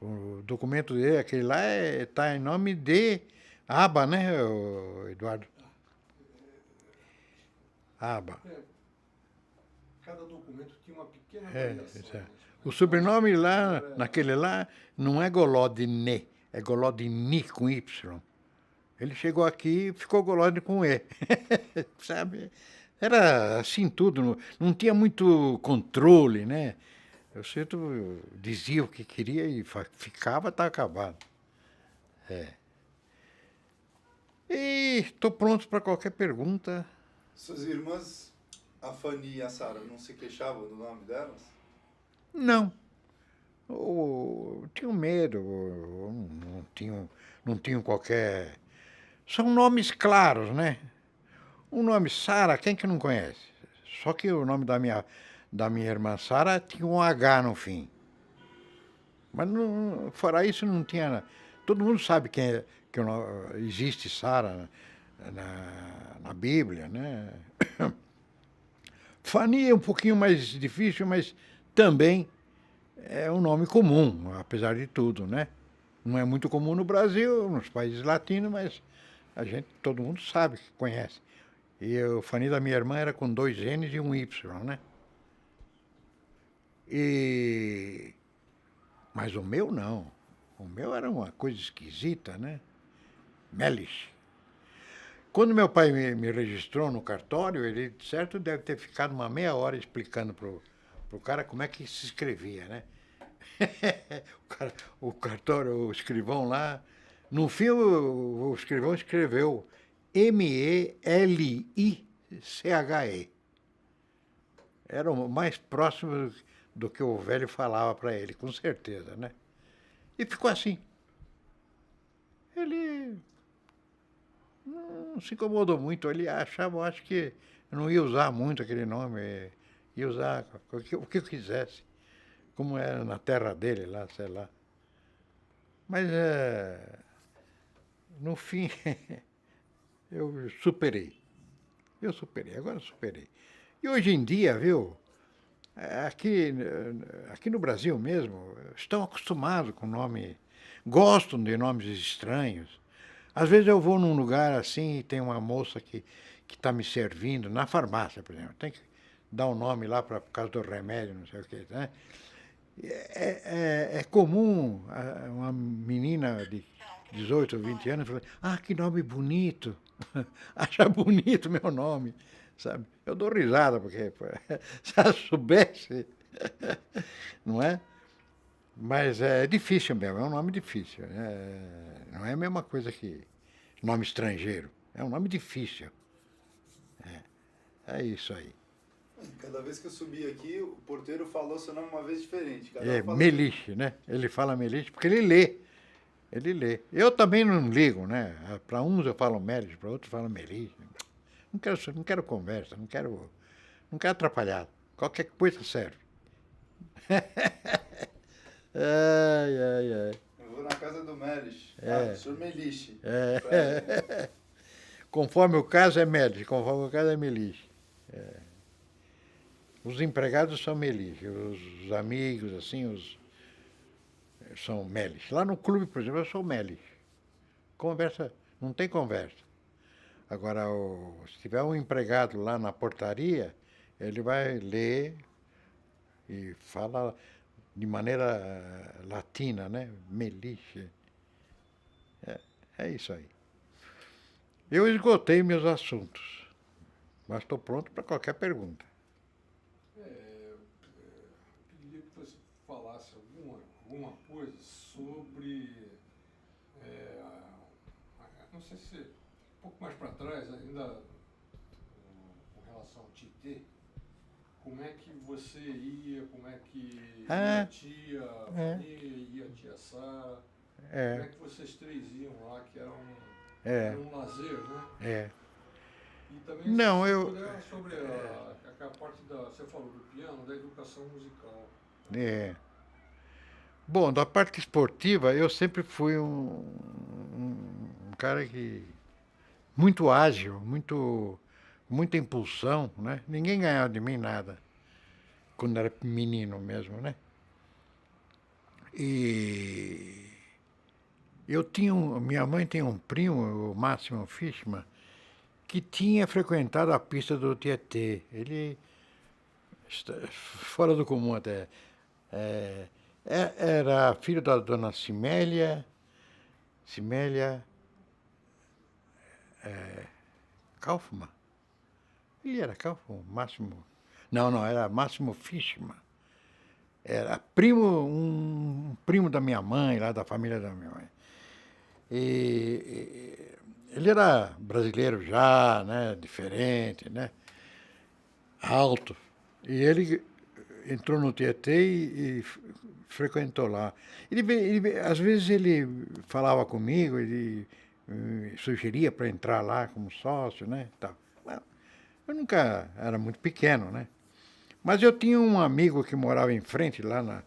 O documento dele, aquele lá, está em nome de Aba, né, Eduardo? Aba. Cada documento tinha uma pequena variação. O sobrenome lá, naquele lá, não é Golodine, é Golodini com Y. Ele chegou aqui e ficou Golodine com E. Sabe? Era assim tudo, não tinha muito controle, né? Eu sempre dizia o que queria e ficava, tá acabado. E estou pronto para qualquer pergunta. Suas irmãs, a Fanny e a Sara, não se queixavam do nome delas? Não. Ou tinham medo, ou não tinham qualquer. São nomes claros, né? O nome Sara, quem que não conhece? Só que o nome da minha irmã Sara tinha um H no fim. Mas fora isso não tinha. Todo mundo sabe que existe Sara na Bíblia, né? Fani é um pouquinho mais difícil, mas também é um nome comum, apesar de tudo, né? Não é muito comum no Brasil, nos países latinos, mas todo mundo sabe, conhece. E o Fani da minha irmã era com 2 N's e um Y, né? Mas o meu não. O meu era uma coisa esquisita, né? Melis. Quando meu pai me registrou no cartório, ele, certo, deve ter ficado uma meia hora explicando pro cara como é que se escrevia, né? o cartório, o escrivão lá. No fim, o escrivão escreveu Meliche. Era o mais próximo do que o velho falava para ele, com certeza, né? E ficou assim. Ele não se incomodou muito, ele achava, acho que eu não ia usar muito aquele nome, ia usar o que eu quisesse, como era na terra dele lá, sei lá. Mas, no fim, eu superei. Agora superei. E hoje em dia, viu, aqui no Brasil mesmo, estão acostumados com nome, gostam de nomes estranhos. Às vezes eu vou num lugar assim e tem uma moça que está me servindo, na farmácia, por exemplo, tem que dar um nome lá por causa do remédio, não sei o que, né? É comum uma menina de 18 ou 20 anos falar, que nome bonito, achar bonito meu nome, sabe? Eu dou risada, porque se ela soubesse, não é? Mas é difícil mesmo, é um nome difícil. Não é a mesma coisa que nome estrangeiro, é um nome difícil. É isso aí. Cada vez que eu subi aqui, o porteiro falou seu nome uma vez diferente. Cada um Meliche, né? Ele fala Meliche porque ele lê. Ele lê. Eu também não ligo, né? Para uns eu falo Meliche, para outros eu falo Meliche. Não quero conversa, não quero atrapalhar. Qualquer coisa serve. Ai. Eu vou na casa do Melich. Senhor Meliche. Conforme o caso é Meliche, conforme o caso é Meliche. Os empregados são Meliche, os amigos, assim, são Meliche. Lá no clube, por exemplo, eu sou Meliche. Conversa, não tem conversa. Agora, se tiver um empregado lá na portaria, ele vai ler e fala de maneira latina, né? Meliche. É isso aí. Eu esgotei meus assuntos, mas estou pronto para qualquer pergunta. Eu queria que você falasse alguma coisa sobre, não sei se um pouco mais para trás, ainda com relação ao Tietê, como é que você ia, como é que ia a tia Fanny, ia a tia Sara, como é que vocês 3 iam lá, que era um lazer, né? E também Não, sobre a parte você falou do piano, da educação musical. Bom, da parte esportiva, eu sempre fui um cara que muito ágil, muita impulsão, né? Ninguém ganhava de mim nada quando era menino mesmo, né? E minha mãe tem um primo, o Máximo Fishman, que tinha frequentado a pista do Tietê. Ele, fora do comum até, era filho da dona Simélia Kaufmann. Ele era o Máximo... Não, era Máximo Fishman. Era um primo da minha mãe, lá da família da minha mãe. Ele era brasileiro já, né, diferente, né, alto. E ele entrou no Tietê e frequentou lá. Às vezes ele falava comigo, ele sugeria para entrar lá como sócio, né, tal. Eu nunca era muito pequeno, né. Mas eu tinha um amigo que morava em frente, lá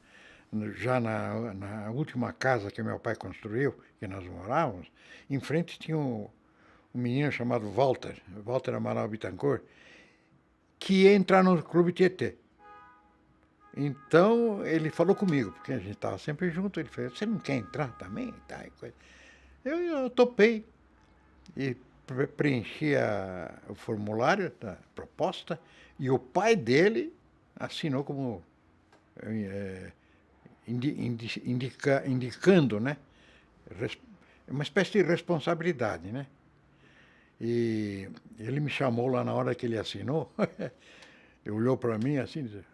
já na última casa que meu pai construiu, que nós morávamos. Em frente tinha um menino chamado Walter Amaral Bittencourt, que ia entrar no Clube Tietê. Então ele falou comigo, porque a gente estava sempre junto. Ele falou: você não quer entrar também? Eu topei e preenchi o formulário da proposta, e o pai dele assinou como indicando, né, uma espécie de responsabilidade, né? E ele me chamou lá na hora que ele assinou. Ele olhou para mim assim e disse: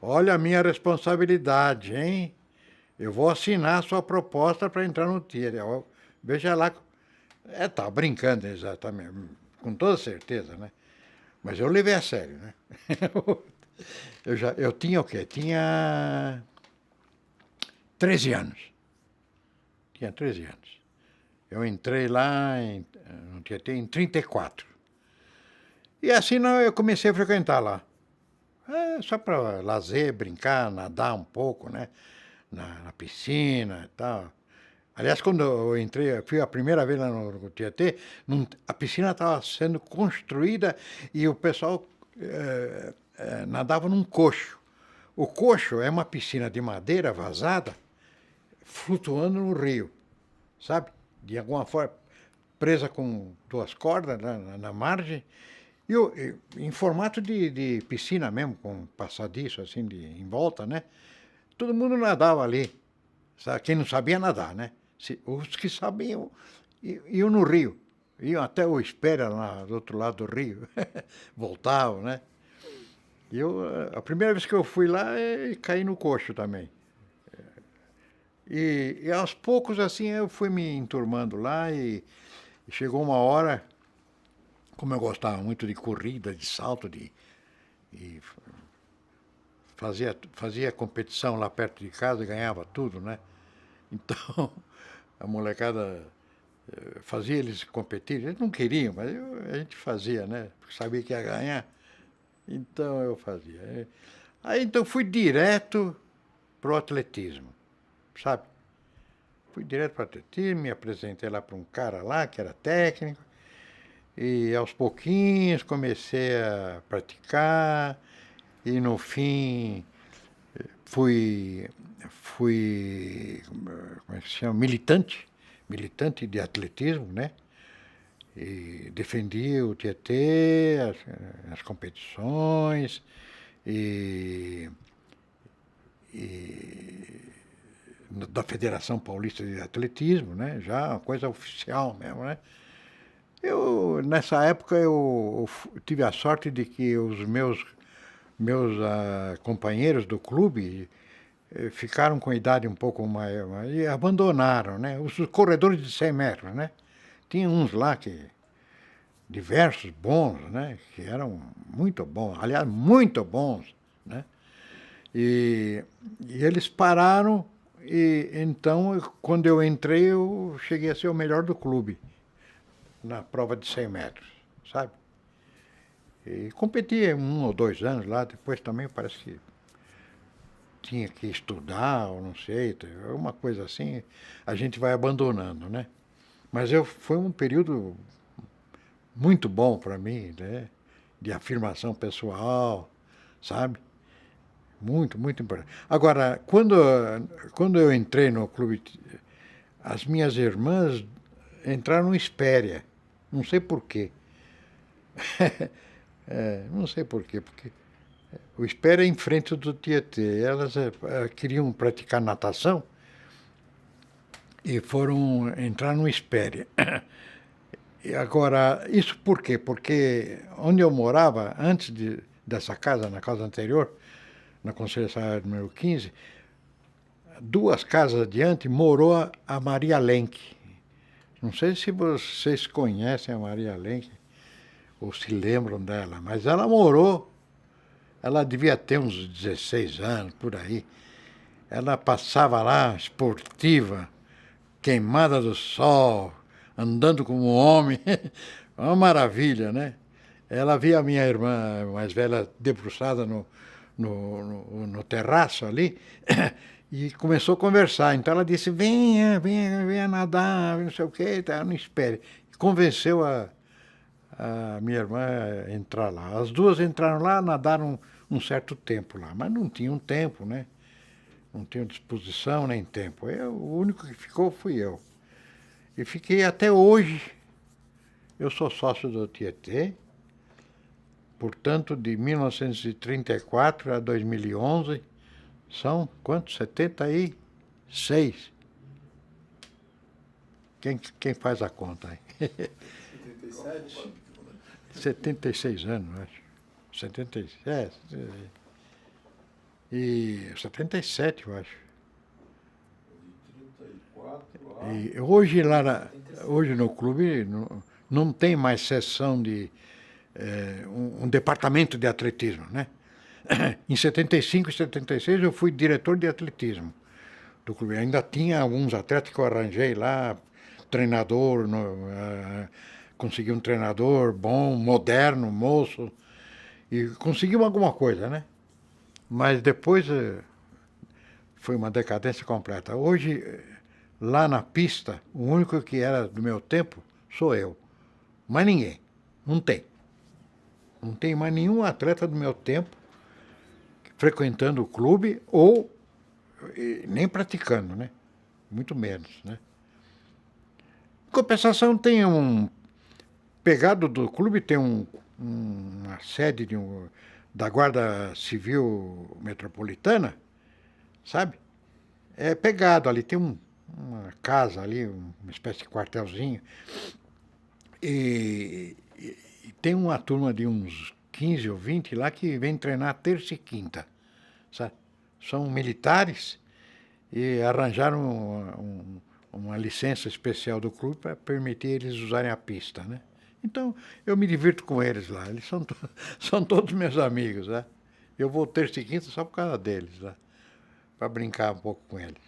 olha a minha responsabilidade, hein? Eu vou assinar a sua proposta para entrar no TIR. Veja lá. Tá brincando, exatamente, com toda certeza, né? Mas eu levei a sério, né? Eu tinha o quê? Tinha 13 anos. Tinha 13 anos. Eu entrei lá no Tietê em 34. E assim eu comecei a frequentar lá. Só para lazer, brincar, nadar um pouco, né? Na piscina e tal. Aliás, quando eu entrei, fui a primeira vez lá no Tietê, a piscina estava sendo construída e o pessoal nadava num coxo. O coxo é uma piscina de madeira vazada, flutuando no rio, sabe? De alguma forma, presa com 2 cordas na margem, em formato de piscina mesmo, com passadiço assim em volta, né? Todo mundo nadava ali, sabe? Quem não sabia nadar, né? Os que sabiam iam no rio, iam até o Espera lá do outro lado do rio, voltavam, né? A primeira vez que eu fui lá, caí no coxo também. E aos poucos, assim, eu fui me enturmando lá e chegou uma hora, como eu gostava muito de corrida, de salto, e fazia competição lá perto de casa e ganhava tudo, né? Então, a molecada fazia eles competirem. Eles não queriam, mas a gente fazia, né? Porque sabia que ia ganhar. Então, eu fazia. Aí, então, fui direto pro atletismo, sabe? Fui direto para o atletismo, me apresentei lá para um cara lá, que era técnico, e aos pouquinhos comecei a praticar, e no fim fui como é que se chama? Militante de atletismo, né? E defendi o Tietê, as competições, da Federação Paulista de Atletismo, né? Já uma coisa oficial mesmo, né? Nessa época, eu tive a sorte de que os meus companheiros do clube ficaram com a idade um pouco maior e abandonaram, né? Os corredores de 100 metros, né? Tinha uns lá diversos bons, né? Que eram muito bons, aliás, muito bons, né? E eles pararam, e então, quando eu entrei, eu cheguei a ser o melhor do clube na prova de 100 metros, sabe? E competi 1 ou 2 anos lá, depois também parece que tinha que estudar, ou não sei, uma coisa assim, a gente vai abandonando, né? Mas foi um período muito bom para mim, né? De afirmação pessoal, sabe? Muito, muito importante. Agora, quando eu entrei no clube, as minhas irmãs entraram no Espéria. Não sei por quê. Não sei por quê, porque o Espéria é em frente do Tietê. Elas queriam praticar natação e foram entrar no Espéria. E agora, isso por quê? Porque onde eu morava, antes dessa casa, na casa anterior, na Conselho Saial número 15, 2 casas adiante morou a Maria Lenk. Não sei se vocês conhecem a Maria Lenk ou se lembram dela, mas ela morou, ela devia ter uns 16 anos, por aí. Ela passava lá, esportiva, queimada do sol, andando como um homem. Uma maravilha, né? Ela via a minha irmã mais velha debruçada no terraço ali e começou a conversar. Então ela disse, venha nadar, não sei o quê, tá, não espere. Convenceu a minha irmã a entrar lá. As 2 entraram lá, nadaram um certo tempo lá, mas não tinham tempo, né? Não tinham disposição nem tempo. O único que ficou fui eu. E fiquei até hoje. Eu sou sócio do Tietê, portanto, de 1934 a 2011, são quantos? 76. Quem faz a conta aí? 77? 76 anos, acho. 77. E 77, eu acho. De 34 a... E hoje, hoje no clube não tem mais seção de um departamento de atletismo, né? Em 75 e 76 eu fui diretor de atletismo do clube. Ainda tinha alguns atletas que eu arranjei lá, treinador, consegui um treinador bom, moderno, moço, e conseguimos alguma coisa, né? Mas depois foi uma decadência completa. Hoje, lá na pista, o único que era do meu tempo sou eu. Mais ninguém. Não tem. Não tem mais nenhum atleta do meu tempo frequentando o clube ou nem praticando, né? Muito menos, né? Em compensação, tem pegado do clube, tem uma sede da Guarda Civil Metropolitana, sabe? É pegado ali, tem uma casa ali, uma espécie de quartelzinho, e tem uma turma de uns 15 ou 20 lá que vem treinar terça e quinta, sabe? São militares e arranjaram uma licença especial do clube para permitir eles usarem a pista, né? Então, eu me divirto com eles lá, eles são todos meus amigos, né? Eu vou terça e quinta só por causa deles, né? Para brincar um pouco com eles.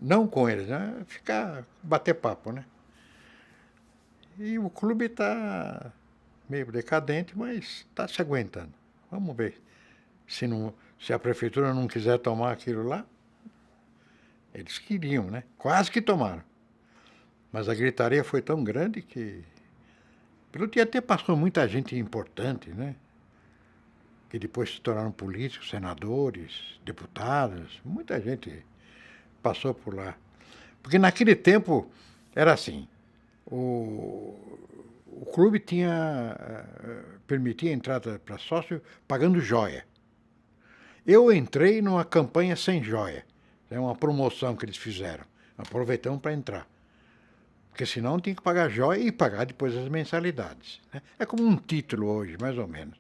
Não com eles, né? Bater papo, né? E o clube está meio decadente, mas está se aguentando. Vamos ver. Se a prefeitura não quiser tomar aquilo lá, eles queriam, né? Quase que tomaram. Mas a gritaria foi tão grande que... Pelo Tietê passou muita gente importante, né? Que depois se tornaram políticos, senadores, deputados, muita gente passou por lá. Porque naquele tempo era assim, o clube permitia a entrada para sócio pagando joia. Eu entrei numa campanha sem joia. É uma promoção que eles fizeram. Aproveitamos para entrar. Porque senão tinha que pagar joia e pagar depois as mensalidades, né? É como um título hoje, mais ou menos.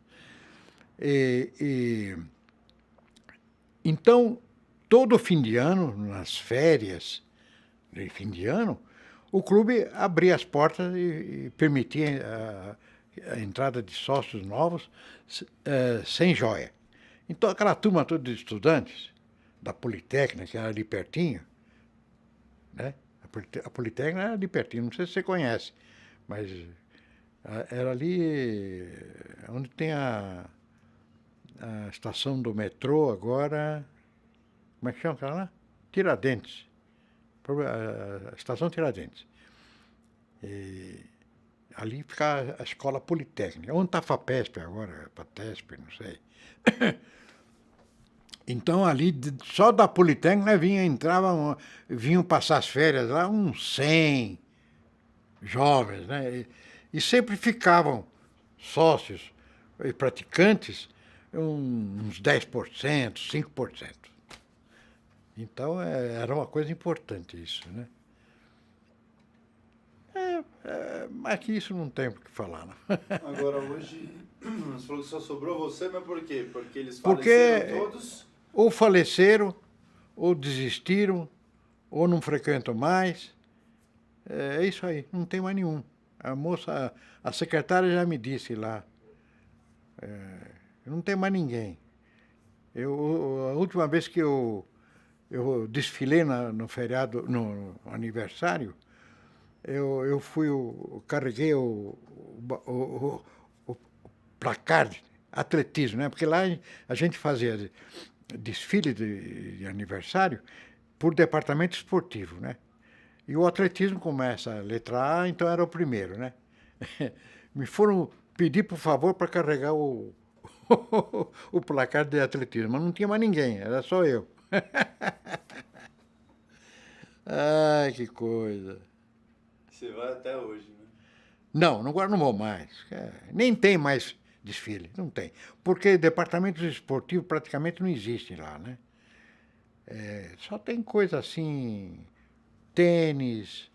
Então, todo fim de ano, nas férias de fim de ano, o clube abria as portas e permitia a entrada de sócios novos sem joia. Então, aquela turma toda de estudantes da Politécnica, que era ali pertinho, né? A Politécnica era ali pertinho, não sei se você conhece, mas era ali onde tem a estação do metrô agora, como é que chama aquela lá? Tiradentes. A estação Tiradentes. E ali fica a escola Politécnica. Onde está a FAPESP agora? FATESP, não sei. Então, ali, só da Politécnica, vinham passar as férias lá uns 100 jovens, né? E sempre ficavam sócios e praticantes uns 10%, 5%. Então, era uma coisa importante isso, né? Mas que isso não tem o que falar, né? Agora, hoje, você falou que só sobrou você, mas por quê? Porque eles Porque faleceram todos? ou faleceram, ou desistiram, ou não frequentam mais. É isso aí, não tem mais nenhum. A moça, a secretária já me disse lá, não tem mais ninguém. A última vez que eu desfilei no feriado, no aniversário, eu carreguei o placar de atletismo, né? Porque lá a gente fazia desfile de aniversário por departamento esportivo, né? E o atletismo começa a letra A, então era o primeiro, né? Me foram pedir, por favor, para carregar o placar de atletismo, mas não tinha mais ninguém, era só eu. Ai, que coisa. Você vai até hoje, né? Não, agora não vou mais. Nem tem mais desfile, não tem. Porque departamentos esportivos praticamente não existem lá, né? Só tem coisa assim, tênis,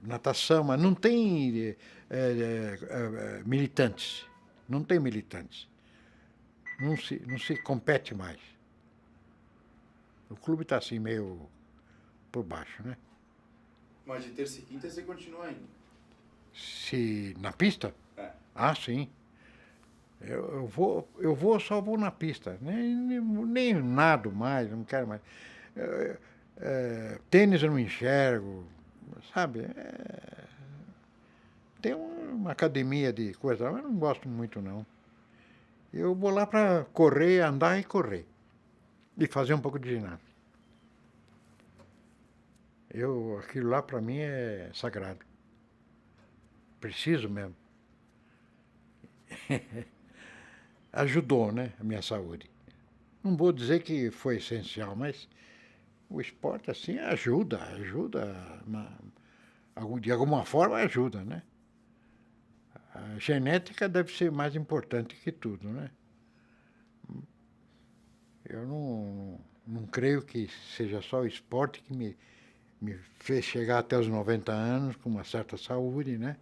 natação, mas não tem militantes. Não tem militantes. Não se compete mais. O clube está assim meio por baixo, né? Mas de terça e quinta você continua indo? Se na pista? É. Ah, sim. Só vou na pista. Nem nado mais, não quero mais. Tênis eu não enxergo, sabe? Tem uma academia de coisa, mas eu não gosto muito, não. Eu vou lá para correr, andar e correr. E fazer um pouco de ginástica. Aquilo lá para mim é sagrado. Preciso mesmo. Ajudou, né, a minha saúde. Não vou dizer que foi essencial, mas o esporte, assim, ajuda. De alguma forma ajuda, né? A genética deve ser mais importante que tudo, né? Eu não creio que seja só o esporte que me fez chegar até os 90 anos com uma certa saúde, né?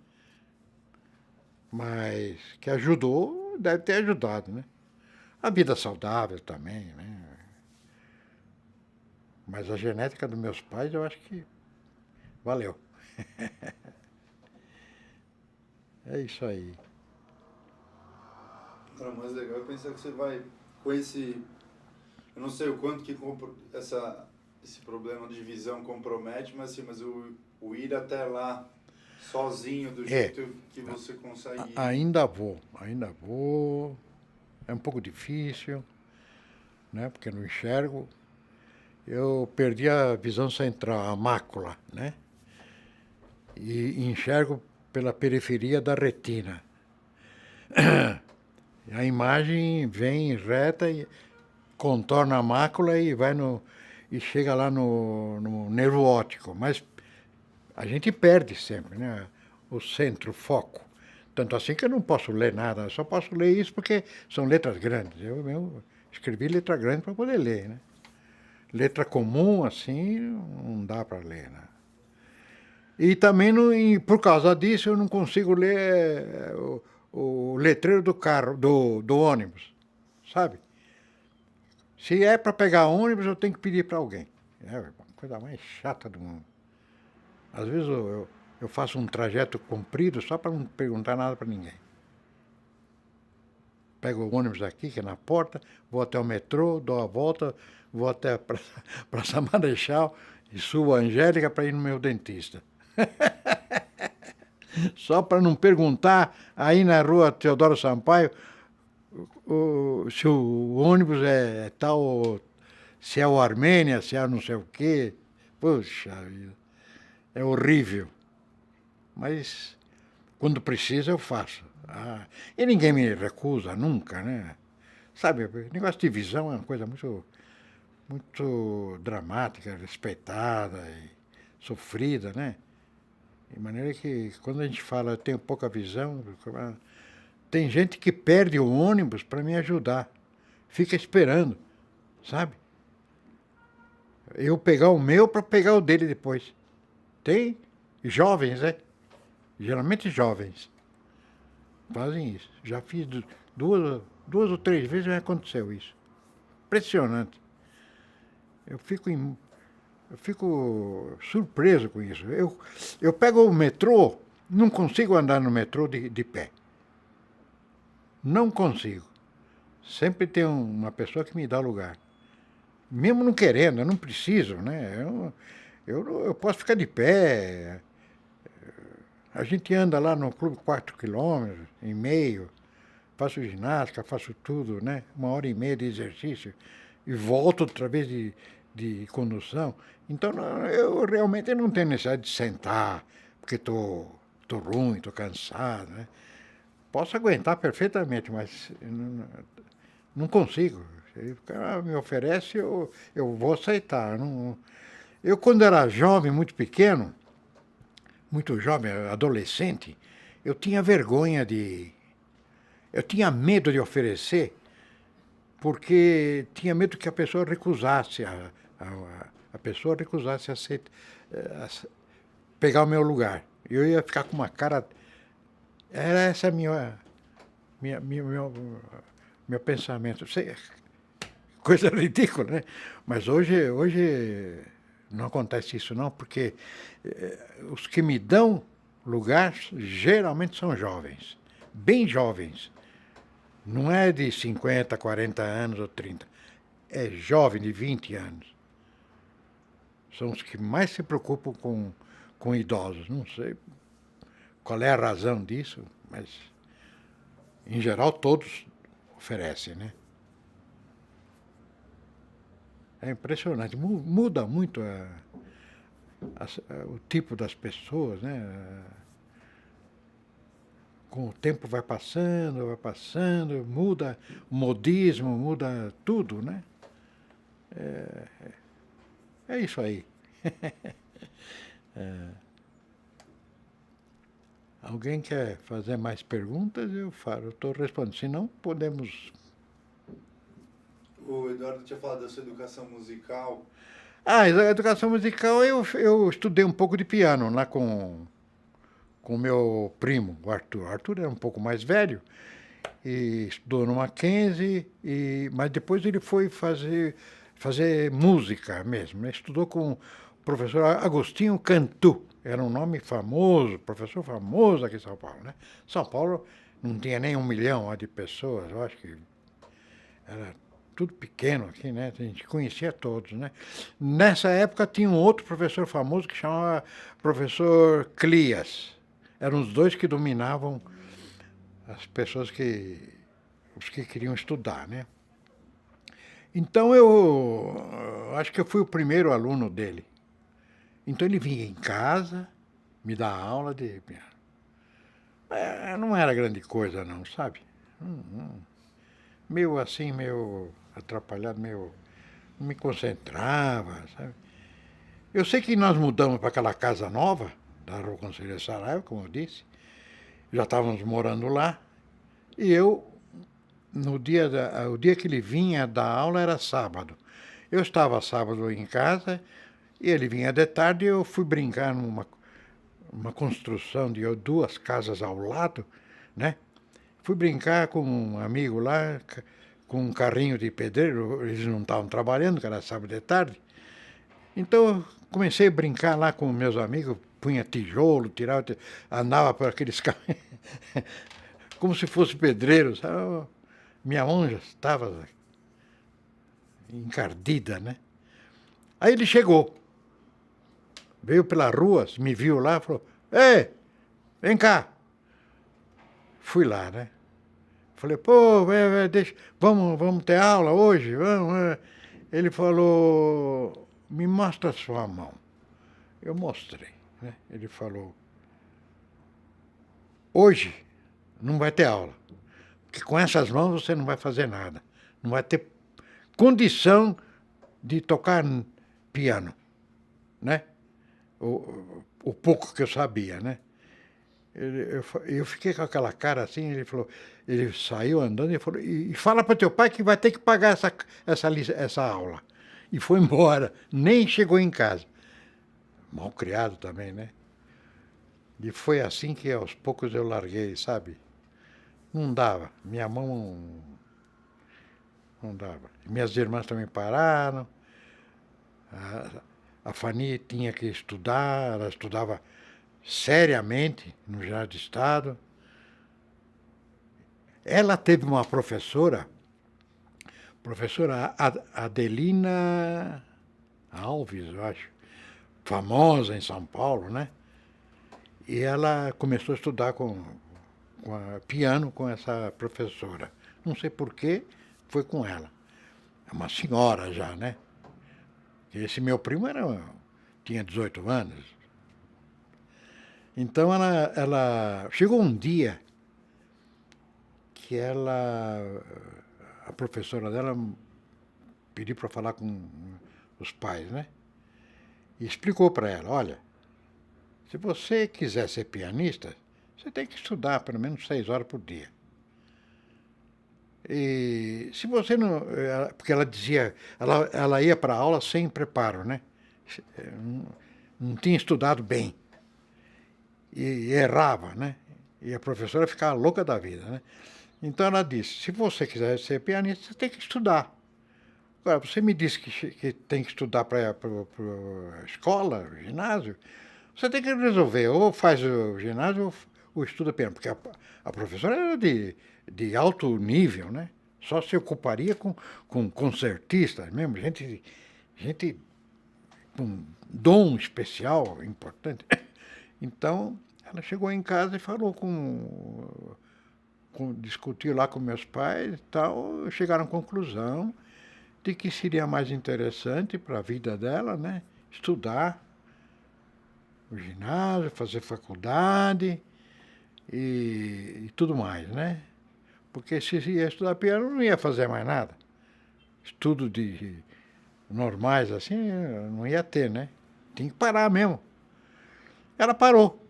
Mas que ajudou, deve ter ajudado, né? A vida saudável também, né? Mas a genética dos meus pais, eu acho que valeu. É isso aí. Cara, mais legal é pensar que você vai com esse... Eu não sei o quanto que esse problema de visão compromete, mas, assim, mas o ir até lá sozinho, do jeito que você consegue ir. Ainda vou. É um pouco difícil, né? Porque não enxergo. Eu perdi a visão central, a mácula, né? E enxergo pela periferia da retina. A imagem vem reta e contorna a mácula e chega lá no nervo óptico. Mas a gente perde sempre, né? O centro, o foco. Tanto assim que eu não posso ler nada, eu só posso ler isso porque são letras grandes. Eu escrevi letra grande para poder ler, né? Letra comum, assim, não dá para ler, né? E também, por causa disso, eu não consigo ler o letreiro do carro, do ônibus, sabe? Se é para pegar ônibus, eu tenho que pedir para alguém. É a coisa mais chata do mundo. Às vezes eu faço um trajeto comprido só para não perguntar nada para ninguém. Pego o ônibus aqui, que é na porta, vou até o metrô, dou a volta, vou até a Praça Marechal e subo a Angélica para ir no meu dentista. Só para não perguntar aí na rua Teodoro Sampaio se o ônibus é tal, se é o Armênia, se é não sei o quê. Puxa vida, é horrível. Mas quando precisa eu faço. E ninguém me recusa nunca, né? Sabe, o negócio de visão é uma coisa muito dramática, respeitada e sofrida, né? De maneira que, quando a gente fala, eu tenho pouca visão, tem gente que perde o ônibus para me ajudar. Fica esperando, sabe? Eu pegar o meu para pegar o dele depois. Tem Jovens, né? Geralmente jovens fazem isso. Já fiz duas ou três vezes, já aconteceu isso. Impressionante. Eu fico surpreso com isso. Eu pego o metrô, não consigo andar no metrô de pé. Não consigo. Sempre tem uma pessoa que me dá lugar. Mesmo não querendo, eu não preciso, né? Eu posso ficar de pé. A gente anda lá no clube 4,5 km, faço ginástica, faço tudo, né? 1h30 de exercício e volto outra vez de condução. Então, eu realmente não tenho necessidade de sentar, porque tô ruim, estou cansado, né? Posso aguentar perfeitamente, mas não consigo. Se o cara me oferece, eu vou aceitar. Eu, quando era jovem, muito jovem, adolescente, eu tinha vergonha eu tinha medo de oferecer, porque tinha medo que a pessoa recusasse, a pessoa recusasse pegar o meu lugar. Eu ia ficar com uma cara... Era essa meu pensamento. Coisa ridícula, né? Mas hoje não acontece isso não, porque os que me dão lugar geralmente são jovens, bem jovens. Não é de 50, 40 anos ou 30. É jovem, de 20 anos. São os que mais se preocupam com idosos. Não sei qual é a razão disso, mas, em geral, todos oferecem, né? É impressionante. Muda muito o tipo das pessoas, né? Com o tempo vai passando, muda o modismo, muda tudo, né? É isso aí. Alguém quer fazer mais perguntas? Eu estou respondendo. Se não, podemos... O Eduardo tinha falado da sua educação musical. A educação musical, eu estudei um pouco de piano lá com o meu primo, o Arthur. O Arthur era um pouco mais velho e estudou no Mackenzie, mas depois ele foi fazer música mesmo. Ele estudou com o professor Agostinho Cantu. Era um nome famoso, professor famoso aqui em São Paulo, né? São Paulo não tinha nem 1 milhão de pessoas, eu acho que era tudo pequeno aqui, né? A gente conhecia todos, né? Nessa época tinha um outro professor famoso que chamava professor Clias. Eram os dois que dominavam as pessoas os que queriam estudar, né? Então eu acho que eu fui o primeiro aluno dele. Então ele vinha em casa, me dar aula de piano. Não era grande coisa não, sabe? Meio assim, meio atrapalhado, meio... Não me concentrava, sabe? Eu sei que nós mudamos para aquela casa nova, da Rua Conselheiro Saraiva, como eu disse. Já estávamos morando lá. E eu, o dia que ele vinha dar aula era sábado. Eu estava sábado em casa... E ele vinha de tarde e eu fui brincar numa construção de 2 casas ao lado, né? Fui brincar com um amigo lá, com um carrinho de pedreiro, eles não estavam trabalhando, que era sábado de tarde. Então eu comecei a brincar lá com meus amigos, punha tijolo, andava por aqueles carros, como se fosse pedreiro, sabe? Minha mão já estava encardida, né? Aí ele chegou. Veio pela rua, me viu lá, falou, ei, vem cá. Fui lá, né? Falei, pô, deixa, vamos ter aula hoje? Vamos. Ele falou, me mostra a sua mão. Eu mostrei, né? Ele falou, hoje não vai ter aula, porque com essas mãos você não vai fazer nada. Não vai ter condição de tocar piano, né? O pouco que eu sabia, né? Eu fiquei com aquela cara assim, ele saiu andando e falou, e fala para teu pai que vai ter que pagar essa aula. E foi embora, nem chegou em casa. Mal criado também, né? E foi assim que aos poucos eu larguei, sabe? Não dava. Minha mão não dava. Minhas irmãs também pararam. A Fanny tinha que estudar, ela estudava seriamente no Ginásio de Estado. Ela teve uma professora Adelina Alves, eu acho, famosa em São Paulo, né? E ela começou a estudar piano com essa professora. Não sei porquê, foi com ela. É uma senhora já, né? Esse meu primo tinha 18 anos. Então ela chegou um dia que a professora dela pediu para falar com os pais, né? E explicou para ela, olha, se você quiser ser pianista, você tem que estudar pelo menos 6 horas por dia. E se você não... Porque ela dizia, ela ia para a aula sem preparo, né? Não tinha estudado bem. E errava, né? E a professora ficava louca da vida, né? Então ela disse, se você quiser ser pianista, você tem que estudar. Agora, você me disse que tem que estudar para a escola, o ginásio, você tem que resolver, ou faz o ginásio ou estuda piano, porque a professora era de alto nível, né? Só se ocuparia com concertistas mesmo, gente com dom especial, importante. Então, ela chegou em casa e falou discutiu lá com meus pais e tal, chegaram à conclusão de que seria mais interessante para a vida dela, né? Estudar o ginásio, fazer faculdade e tudo mais, né? Porque se ia estudar piano, não ia fazer mais nada. Estudo normais assim, não ia ter, né? Tinha que parar mesmo. Ela parou.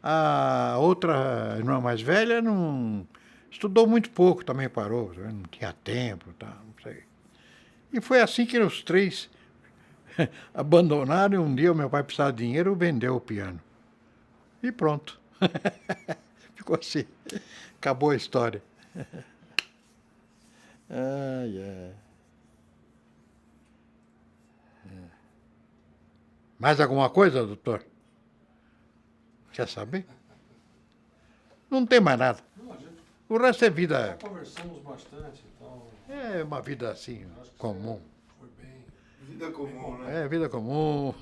A outra irmã mais velha não estudou muito pouco, também parou, não tinha tempo, tá, não sei. E foi assim que os 3 abandonaram, e um dia o meu pai precisava de dinheiro, vendeu o piano. E pronto. Ficou assim. Acabou a história. Mais alguma coisa, doutor? Quer saber? Não tem mais nada. Não, a gente O resto é vida. já conversamos bastante, então É uma vida assim, acho que comum. foi bem. Vida comum, né? É, vida comum.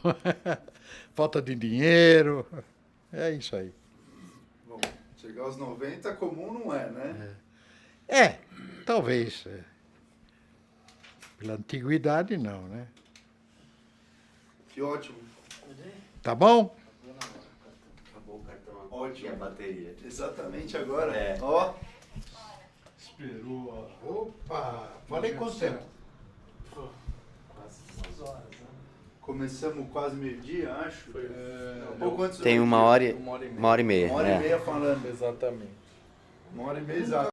Falta de dinheiro. É isso aí. Bom, chegar aos 90 comum não é, né? Talvez. Pela antiguidade, não, né? Que ótimo. Tá bom? Acabou o cartão. Ótimo. E a bateria. Exatamente agora. É. Ó, Esperou a... Opa! Falei quanto tempo? Quase 2 horas, né? começamos quase meio-dia, acho. Um pouco antes do Tem meio-dia. uma hora e meia. Uma hora e né? meia falando. Exatamente. 1h30 exato.